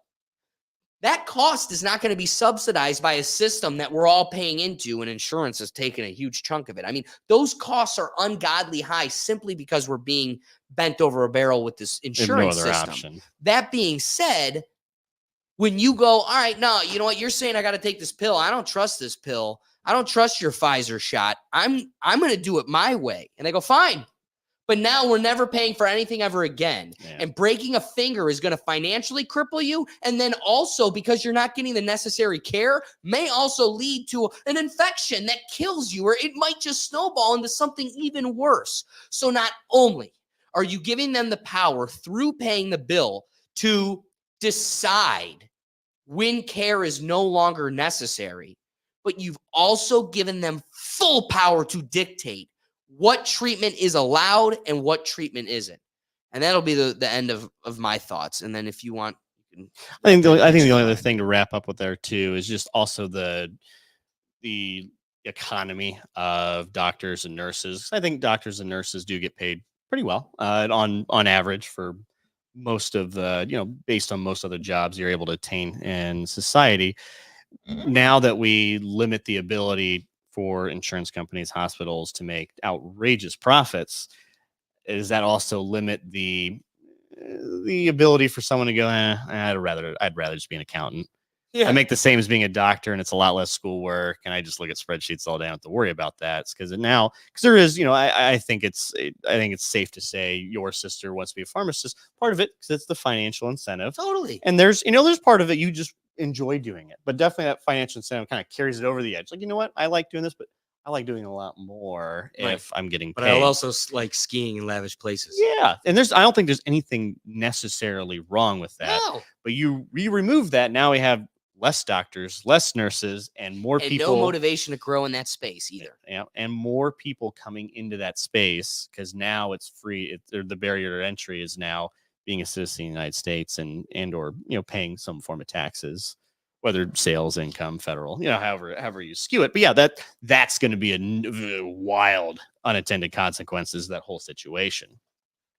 That cost is not going to be subsidized by a system that we're all paying into, and insurance has taken a huge chunk of it. I mean, those costs are ungodly high simply because we're being bent over a barrel with this insurance system. Option. That being said, when you go, all right, no, you know what? You're saying I got to take this pill. I don't trust this pill. I don't trust your Pfizer shot. I'm going to do it my way. And they go, fine. But now we're never paying for anything ever again. Yeah. And breaking a finger is going to financially cripple you. And then also, because you're not getting the necessary care, may also lead to an infection that kills you, or it might just snowball into something even worse. So not only are you giving them the power through paying the bill to decide when care is no longer necessary, but you've also given them full power to dictate what treatment is allowed and what treatment isn't. And that'll be the end of my thoughts. And then if you want, you can, I think the only other thing to wrap up with there too is just also the economy of doctors and nurses. I think doctors and nurses do get paid pretty well on average for most of the, based on most other jobs you're able to attain in society. Now that we limit the ability for insurance companies, hospitals to make outrageous profits, does that also limit the ability for someone to go, I'd rather just be an accountant. Yeah. I make the same as being a doctor, and it's a lot less schoolwork, and I just look at spreadsheets all day. I don't have to worry about that. It's because there is, I think it's safe to say your sister wants to be a pharmacist. Part of it because it's the financial incentive. Totally. And there's part of it you just enjoy doing it, but definitely that financial incentive kind of carries it over the edge. Like, you know what? I like doing this, but I like doing a lot more if I'm getting paid. But I'll also like skiing in lavish places. Yeah. And I don't think there's anything necessarily wrong with that. No. But you remove that. Now we have less doctors, less nurses, and more people. No motivation to grow in that space either. Yeah. And more people coming into that space because now it's free. The barrier to entry is now being a citizen of the United States and or paying some form of taxes, whether sales, income, federal, however you skew it. But yeah, that's going to be a wild unintended consequences of that whole situation.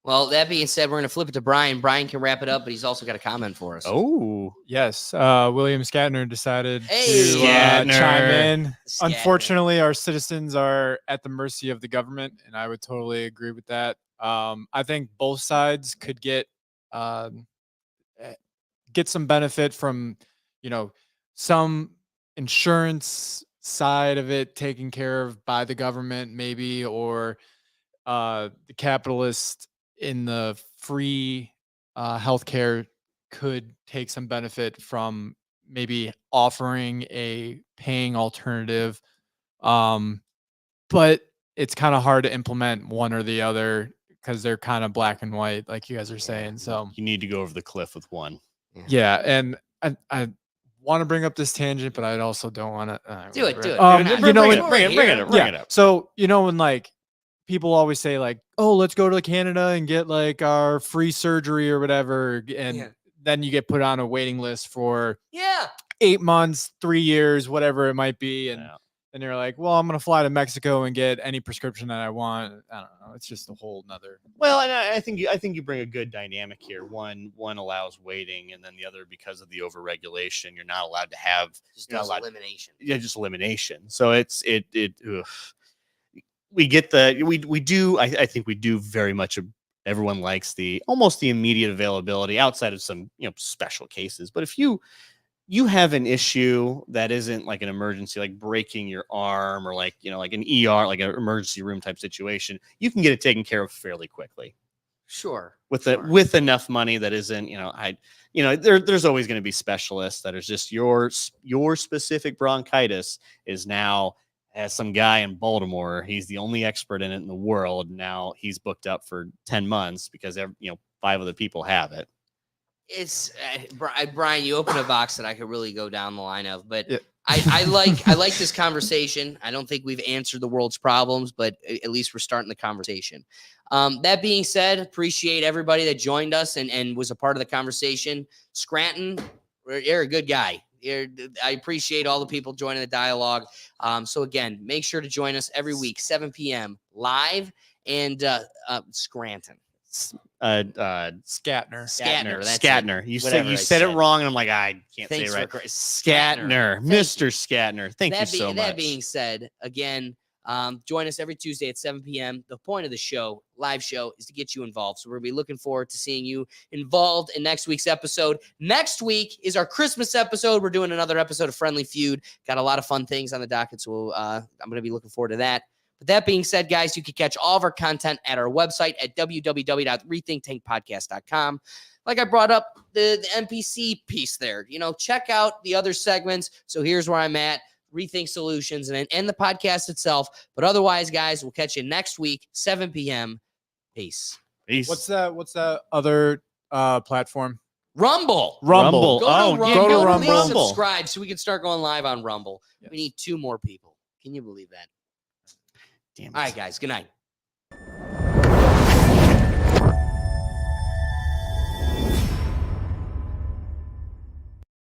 Well, that being said, we're going to flip it to Brian. Brian can wrap it up, but he's also got a comment for us. Oh, yes. William Shatner decided to chime in. Shatner. Unfortunately, our citizens are at the mercy of the government, and I would totally agree with that. I think both sides could get some benefit from, some insurance side of it taken care of by the government, maybe, or the capitalist in the free healthcare could take some benefit from maybe offering a paying alternative. But it's kind of hard to implement one or the other because they're kind of black and white, like you guys are saying. So you need to go over the cliff with one. Yeah. And I want to bring up this tangent, but I also don't want to do it. Bring it up. So, when like people always say like, oh, let's go to Canada and get like our free surgery or whatever. And then you get put on a waiting list for 8 months, 3 years, whatever it might be. And and you're like, well, I'm gonna fly to Mexico and get any prescription that I want. I don't know. It's just a whole nother. Well, and I think you bring a good dynamic here. One allows waiting, and then the other, because of the overregulation, you're not allowed to have Just you're not does allowed- elimination. Yeah, just elimination. So it's ugh. We get we do. I think we do very much. Everyone likes almost the immediate availability outside of some special cases. But if you have an issue that isn't like an emergency, like breaking your arm or like like an ER, like an emergency room type situation, you can get it taken care of fairly quickly. Sure. With enough money that isn't there's always going to be specialists that are just your specific bronchitis is now. As some guy in Baltimore, he's the only expert in it in the world. Now he's booked up for 10 months because 5 other people have it. It's Brian, you open a box that I could really go down the line of, but Yeah. I like this conversation. I don't think we've answered the world's problems, but at least we're starting the conversation. That being said, appreciate everybody that joined us and was a part of the conversation. Scranton, you're a good guy. I appreciate all the people joining the dialogue. So again, make sure to join us every week, 7 p.m. live and Scranton. Scatner. Scatner. That's Scatner. it. You Whatever said I it wrong, and I'm like, I can't Thanks say it right. for Scatner, Mr. Scatner. Thank you so much. That being said, again, join us every Tuesday at 7 p.m. The point of the show, live show, is to get you involved. So we're going to be looking forward to seeing you involved in next week's episode. Next week is our Christmas episode. We're doing another episode of Friendly Feud. Got a lot of fun things on the docket, so I'm going to be looking forward to that. But that being said, guys, you can catch all of our content at our website at www.rethinktankpodcast.com. Like I brought up the NPC piece there. Check out the other segments. So here's where I'm at. Rethink Solutions and the podcast itself. But otherwise, guys, we'll catch you next week, 7 p.m. Peace. What's that other platform? Rumble. Rumble. Go to Rumble. Please Rumble. subscribe so we can start going live on Rumble. Yes. We need 2 more people. Can you believe that? Damn it. All right, guys. Good night.